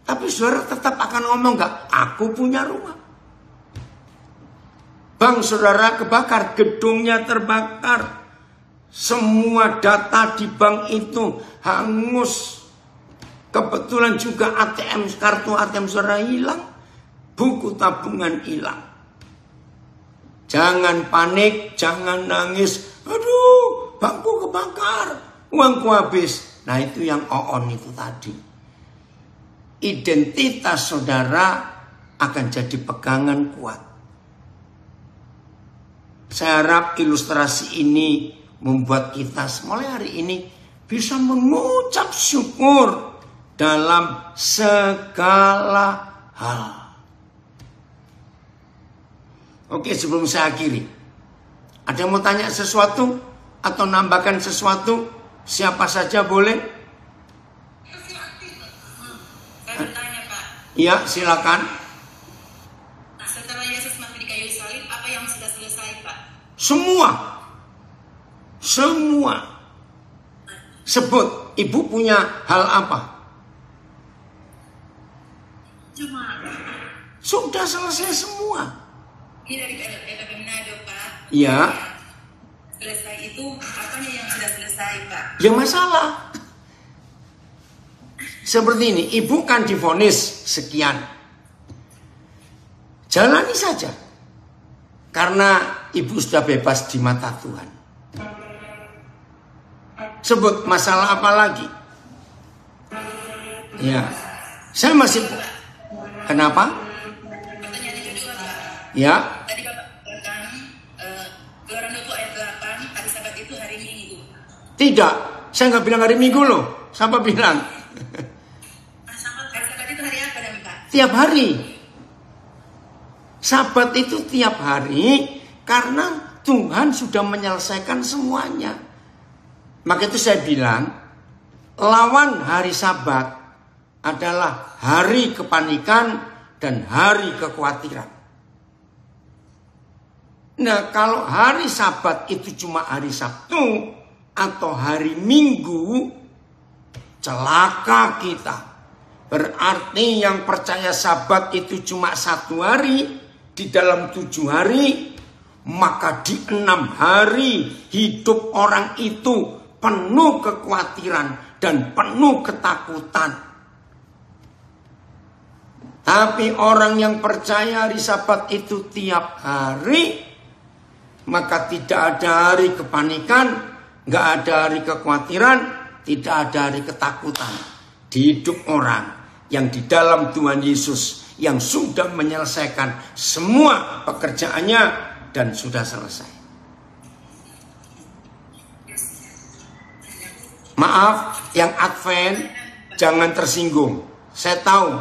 Tapi saudara tetap akan ngomong nggak? Aku punya rumah. Bank saudara kebakar, gedungnya terbakar. Semua data di bank itu hangus. Kebetulan juga ATM, kartu ATM saudara hilang. Buku tabungan hilang. Jangan panik, jangan nangis. Aduh, bankku kebakar, uangku habis. Nah itu yang oon itu tadi. Identitas saudara akan jadi pegangan kuat. Saya harap ilustrasi ini membuat kita mulai hari ini bisa mengucap syukur dalam segala hal. Oke, sebelum saya akhiri, ada yang mau tanya sesuatu atau nambahkan sesuatu? Siapa saja boleh? Saya bertanya, Pak. Ya, silakan. Setelah Yesus mati di kayu salib, apa yang sudah selesai, Pak? Semua. Sebut, ibu punya hal apa? Cuma. Sudah selesai semua. Ini dari EPP Manado, Pak. Ya. Selesai itu, apanya yang sudah selesai, Pak? Ya masalah. Seperti ini, ibu kan divonis sekian. Jalani saja. Karena ibu sudah bebas di mata Tuhan. Sebut masalah apa lagi? Ya. Saya masih... Kenapa? Pertanyaan yang kedua, Pak. Ya. Tadi Bapak katakan, Keluaran 20 ayat 8, hari Sabat itu hari Minggu. Tidak. Saya nggak bilang hari Minggu loh. Siapa bilang? Hari Sabat itu hari apa, dan Pak? Tiap hari. Sabat itu tiap hari karena Tuhan sudah menyelesaikan semuanya. Maka itu saya bilang, lawan hari Sabat adalah hari kepanikan dan hari kekhawatiran. Nah, kalau hari Sabat itu cuma hari Sabtu atau hari Minggu, celaka kita. Berarti yang percaya Sabat itu cuma 1 hari di dalam 7 hari, maka di 6 hari hidup orang itu penuh kekhawatiran dan penuh ketakutan. Tapi orang yang percaya hari Sabat itu tiap hari, maka tidak ada hari kepanikan, nggak ada hari kekhawatiran, tidak ada hari ketakutan. Di hidup orang yang di dalam Tuhan Yesus, yang sudah menyelesaikan semua pekerjaannya dan sudah selesai. Maaf, yang Advent jangan tersinggung. Saya tahu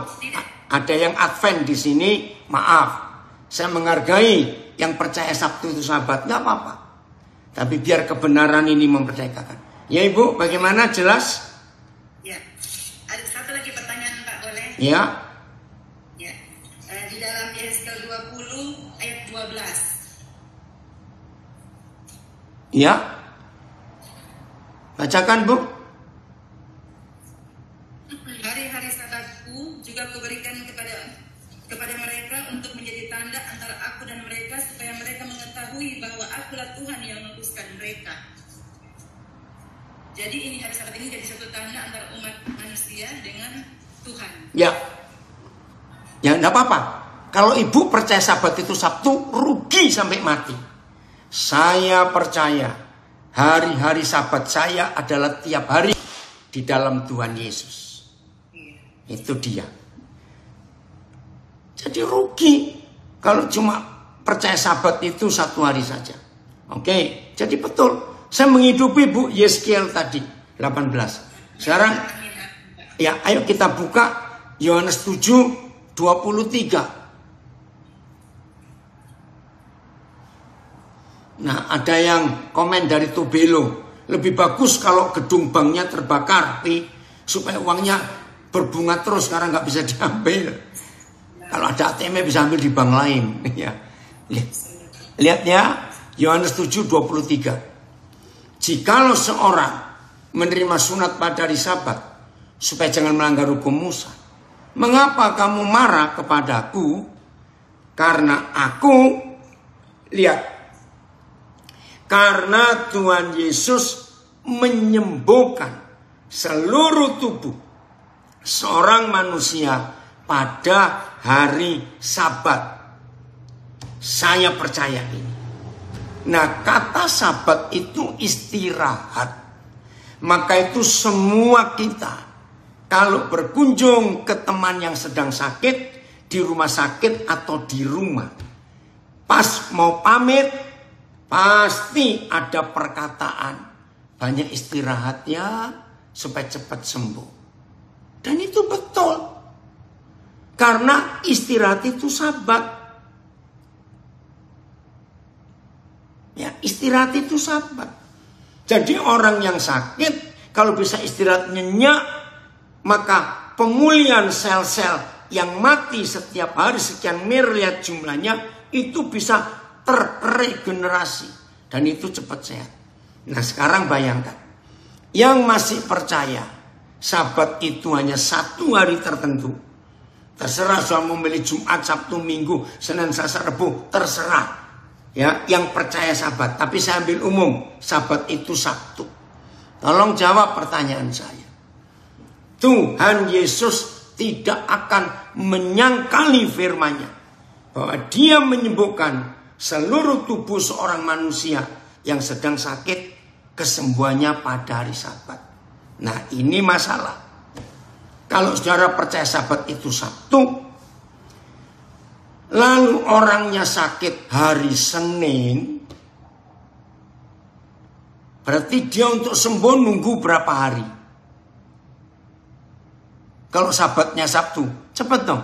ada yang Advent di sini, maaf. Saya menghargai yang percaya Sabtu itu Sabat, nggak apa-apa. Tapi biar kebenaran ini memerdekakan. Ya Ibu, bagaimana, jelas? Ya, ada satu lagi pertanyaan, Pak, boleh? Ya. Ya, di dalam Yeskel 20 ayat 12. Ya. Bacakan, Bu. Hari-hari Sabatku juga kuberikan kepada mereka untuk menjadi tanda antara aku dan mereka, supaya mereka mengetahui bahwa akulah Tuhan yang mengutuskan mereka. Jadi ini hari Sabat ini jadi satu tanda antara umat manusia dengan Tuhan. Ya. Ya, enggak apa-apa. Kalau Ibu percaya Sabat itu Sabtu, rugi sampai mati. Saya percaya hari-hari Sabat saya adalah tiap hari di dalam Tuhan Yesus. Itu dia. Jadi rugi kalau cuma percaya Sabat itu 1 hari saja. Oke, jadi betul. Saya menghidupi Bu Yeskiel tadi 18. Sekarang ya, ayo kita buka Yohanes 7:23. Nah, ada yang komen dari Tobelo, lebih bagus kalau gedung banknya terbakar, supaya uangnya berbunga terus, sekarang nggak bisa diambil. Kalau ada ATM bisa ambil di bank lain. Ya. Lihat ya, Yohanes 7:23. Jikalau seorang menerima sunat pada hari Sabat, supaya jangan melanggar hukum Musa, mengapa kamu marah kepadaku? Karena aku, lihat, karena Tuhan Yesus menyembuhkan seluruh tubuh seorang manusia pada hari Sabat. Saya percaya ini. Nah, kata Sabat itu istirahat. Maka itu semua kita kalau berkunjung ke teman yang sedang sakit, di rumah sakit atau di rumah, pas mau pamit, pasti ada perkataan, banyak istirahat ya supaya cepat sembuh. Dan itu betul. Karena istirahat itu Sabat. Ya, istirahat itu Sabat. Jadi orang yang sakit kalau bisa istirahat nyenyak, maka pemulihan sel-sel yang mati setiap hari sekian miliar jumlahnya itu bisa terregenerasi dan itu cepat sehat. Nah, sekarang bayangkan yang masih percaya Sabat itu hanya satu hari tertentu, terserah soal memilih Jumat, Sabtu, Minggu, Senin, Selasa, Rabu, terserah ya yang percaya Sabat. Tapi saya ambil umum, Sabat itu Sabtu. Tolong jawab pertanyaan saya. Tuhan Yesus tidak akan menyangkali firman-Nya bahwa Dia menyembuhkan seluruh tubuh seorang manusia yang sedang sakit, kesembuhannya pada hari Sabat. Nah, ini masalah. Kalau saudara percaya Sabat itu Sabtu, lalu orangnya sakit hari Senin, berarti dia untuk sembuh nunggu berapa hari? Kalau Sabatnya Sabtu, cepat dong.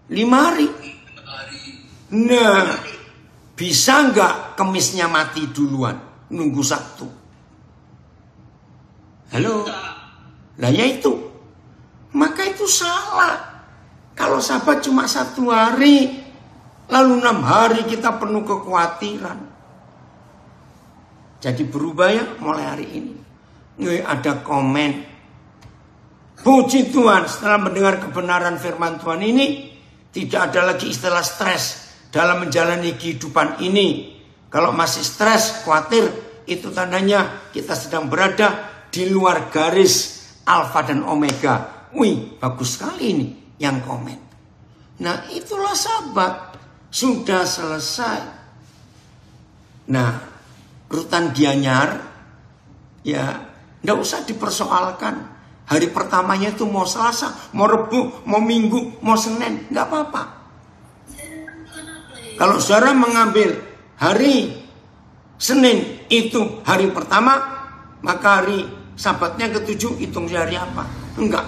5 hari. Nah, bisa nggak Kemisnya mati duluan, nunggu Sabtu? Halo? Nah ya itu. Maka itu salah. Kalau Sabat cuma 1 hari, lalu 6 hari kita penuh kekhawatiran. Jadi berubah ya mulai hari ini. Ada komen, puji Tuhan, setelah mendengar kebenaran firman Tuhan ini, tidak ada lagi istilah stres dalam menjalani kehidupan ini. Kalau masih stres, khawatir, itu tandanya kita sedang berada di luar garis alfa dan omega. Wih, bagus sekali ini yang komen. Nah, itulah Sabat. Sudah selesai. Nah, Rutan Gianyar, ya, nggak usah dipersoalkan. Hari pertamanya itu mau Selasa, mau Rebu, mau Minggu, mau Senin, nggak apa-apa. Kalau saudara mengambil hari Senin itu hari pertama, maka hari Sabatnya ke-7 hitung hari apa? Enggak.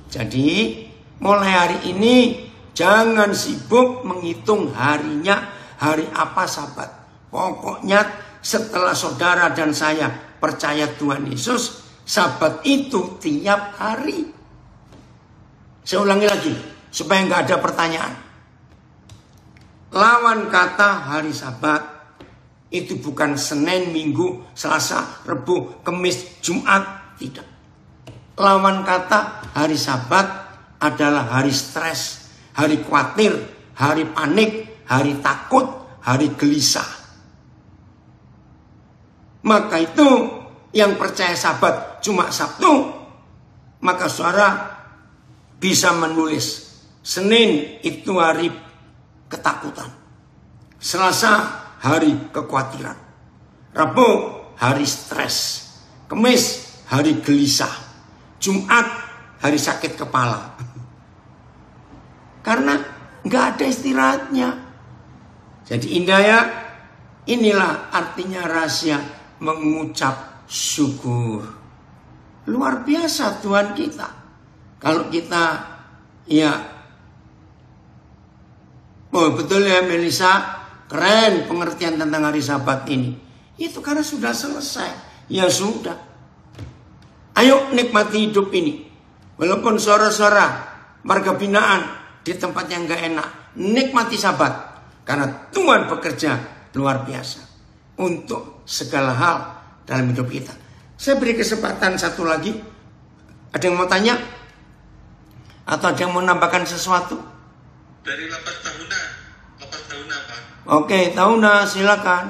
Jadi mulai hari ini jangan sibuk menghitung harinya, hari apa Sabat. Pokoknya setelah saudara dan saya percaya Tuhan Yesus, Sabat itu tiap hari. Saya ulangi lagi supaya nggak ada pertanyaan. Lawan kata hari Sabat itu bukan Senin, Minggu, Selasa, Rebu, Kamis, Jumat, tidak. Lawan kata hari Sabat adalah hari stres, hari khawatir, hari panik, hari takut, hari gelisah. Maka itu yang percaya Sabat cuma Sabtu, maka saudara bisa menulis Senin itu hari ketakutan, Selasa hari kekhawatiran, Rabu hari stres, Kamis hari gelisah, Jumat hari sakit kepala. Karena nggak ada istirahatnya. Jadi indah ya. Inilah artinya rahasia mengucap syukur. Luar biasa Tuhan kita. Kalau kita ya Oh betul ya Melisa, keren pengertian tentang hari Sabat ini. Itu karena sudah selesai. Ya sudah. Ayo nikmati hidup ini. Walaupun suara-suara warga binaan di tempat yang gak enak, nikmati Sabat. Karena Tuhan bekerja luar biasa untuk segala hal dalam hidup kita. Saya beri kesempatan satu lagi. Ada yang mau tanya? Atau ada yang mau nambahkan sesuatu? Dari lapas tahunan Pak. Oke, Tahuna silakan.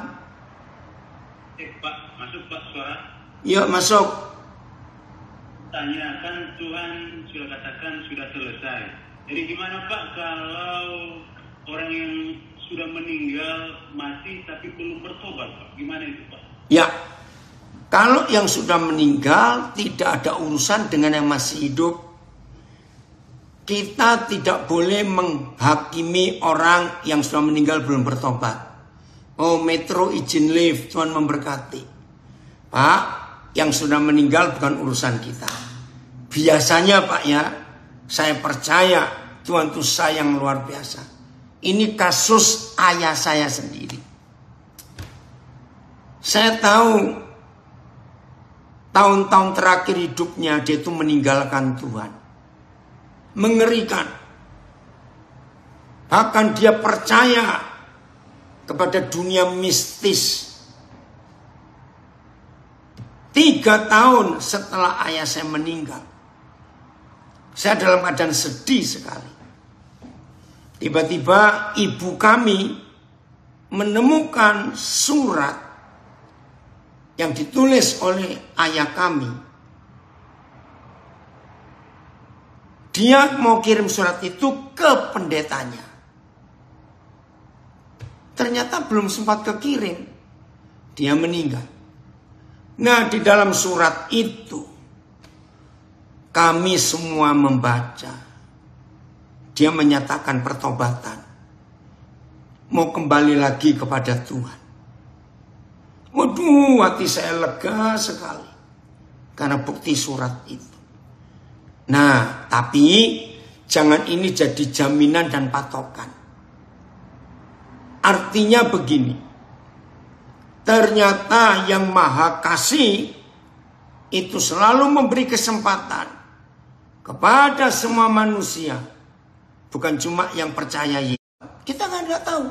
Pak, masuk Pak suara. Yuk masuk. Tanya, kan Tuhan sudah katakan sudah selesai. Jadi gimana Pak kalau orang yang sudah meninggal mati tapi belum bertobat Pak? Gimana itu Pak? Ya, kalau yang sudah meninggal tidak ada urusan dengan yang masih hidup. Kita tidak boleh menghakimi orang yang sudah meninggal belum bertobat. Oh Metro izin live, Tuhan memberkati. Pak, yang sudah meninggal bukan urusan kita. Biasanya Pak ya, saya percaya Tuhan itu sayang luar biasa. Ini kasus ayah saya sendiri. Saya tahu tahun-tahun terakhir hidupnya dia itu meninggalkan Tuhan. Mengerikan. Bahkan dia percaya kepada dunia mistis. 3 tahun setelah ayah saya meninggal, saya dalam keadaan sedih sekali. Tiba-tiba ibu kami menemukan surat yang ditulis oleh ayah kami. Dia mau kirim surat itu ke pendetanya. Ternyata belum sempat kekirim. Dia meninggal. Nah, di dalam surat itu kami semua membaca. Dia menyatakan pertobatan. Mau kembali lagi kepada Tuhan. Waduh, hati saya lega sekali. Karena bukti surat itu. Nah, tapi jangan ini jadi jaminan dan patokan. Artinya begini. Ternyata yang Maha Kasih itu selalu memberi kesempatan kepada semua manusia. Bukan cuma yang percaya Yesus. Kita nggak tahu.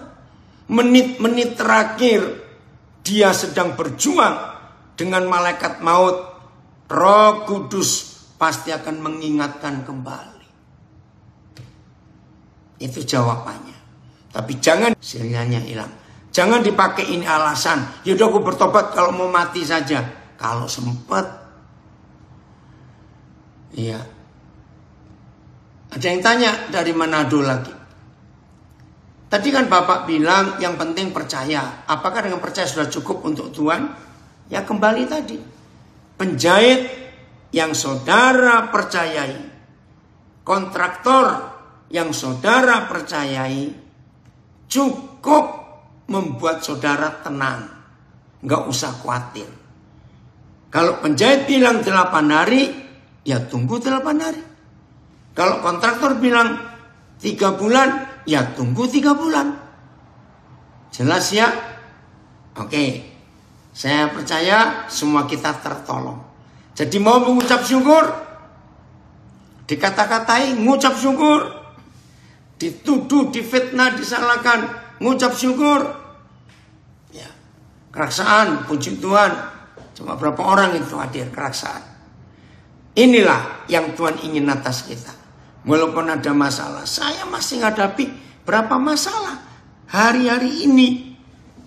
Menit-menit terakhir dia sedang berjuang dengan malaikat maut. Roh Kudus pasti akan mengingatkan kembali. Itu jawabannya. Tapi jangan sinyalnya hilang. Jangan dipakai ini alasan. Yaudah aku bertobat kalau mau mati saja. Kalau sempat. Iya. Ada yang tanya dari Manado lagi. Tadi kan Bapak bilang yang penting percaya. Apakah dengan percaya sudah cukup untuk Tuhan? Ya kembali tadi. Penjahit yang saudara percayai, kontraktor yang saudara percayai, cukup membuat saudara tenang. Nggak usah khawatir. Kalau penjahit bilang 8 hari, ya tunggu 8 hari. Kalau kontraktor bilang 3 bulan, ya tunggu 3 bulan. Jelas ya? Oke. Saya percaya semua kita tertolong. Jadi mau mengucap syukur, dikata-katai, ngucap syukur, dituduh, difitnah, disalahkan, ngucap syukur. Ya, keraksaan, puji Tuhan, cuma berapa orang itu hadir keraksaan. Inilah yang Tuhan ingin atas kita. Walaupun ada masalah, saya masih menghadapi berapa masalah hari-hari ini.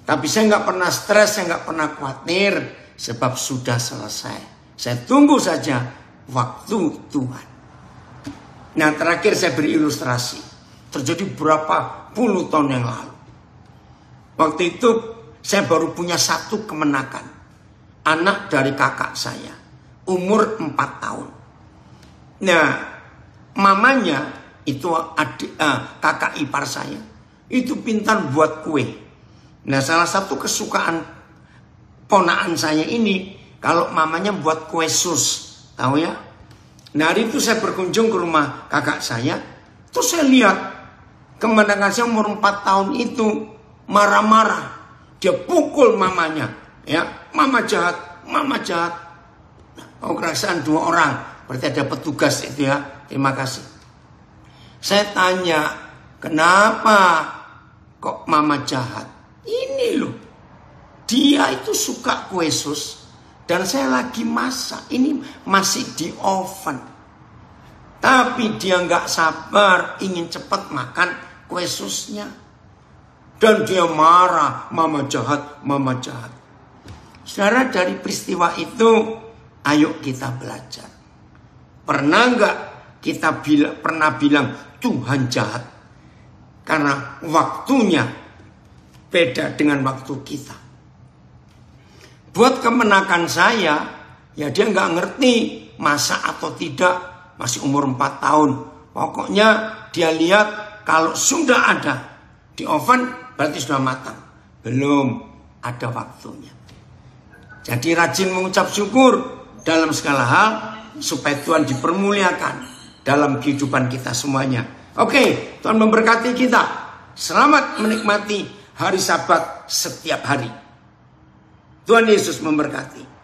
Tapi saya nggak pernah stres, saya nggak pernah khawatir, sebab sudah selesai. Saya tunggu saja waktu Tuhan. Nah terakhir saya beri ilustrasi. Terjadi berapa puluh tahun yang lalu. Waktu itu saya baru punya 1 kemenakan. Anak dari kakak saya. Umur 4 tahun. Nah mamanya itu kakak ipar saya. Itu pintar buat kue. Nah salah satu kesukaan ponakan saya ini. Kalau mamanya buat kue sus, tahu ya? Nah hari itu saya berkunjung ke rumah kakak saya, terus saya lihat Kemenangan saya umur 4 tahun itu marah-marah. Dia pukul mamanya. Ya, mama jahat, mama jahat. Oh, kerasaan 2 orang. Berarti ada petugas itu ya. Terima kasih. Saya tanya, kenapa kok mama jahat? Ini loh. Dia itu suka kue sus. Dan saya lagi masak. Ini masih di oven. Tapi dia nggak sabar. Ingin cepat makan kue susnya. Dan dia marah. Mama jahat, mama jahat. Saudara, dari peristiwa itu, ayo kita belajar. Pernah nggak kita pernah bilang Tuhan jahat? Karena waktunya beda dengan waktu kita. Buat kemenakan saya, ya dia nggak ngerti masak atau tidak, masih umur 4 tahun. Pokoknya dia lihat kalau sudah ada di oven berarti sudah matang. Belum ada waktunya. Jadi rajin mengucap syukur dalam segala hal supaya Tuhan dipermuliakan dalam kehidupan kita semuanya. Oke, Tuhan memberkati kita. Selamat menikmati hari Sabat setiap hari. Tuhan Yesus memberkati.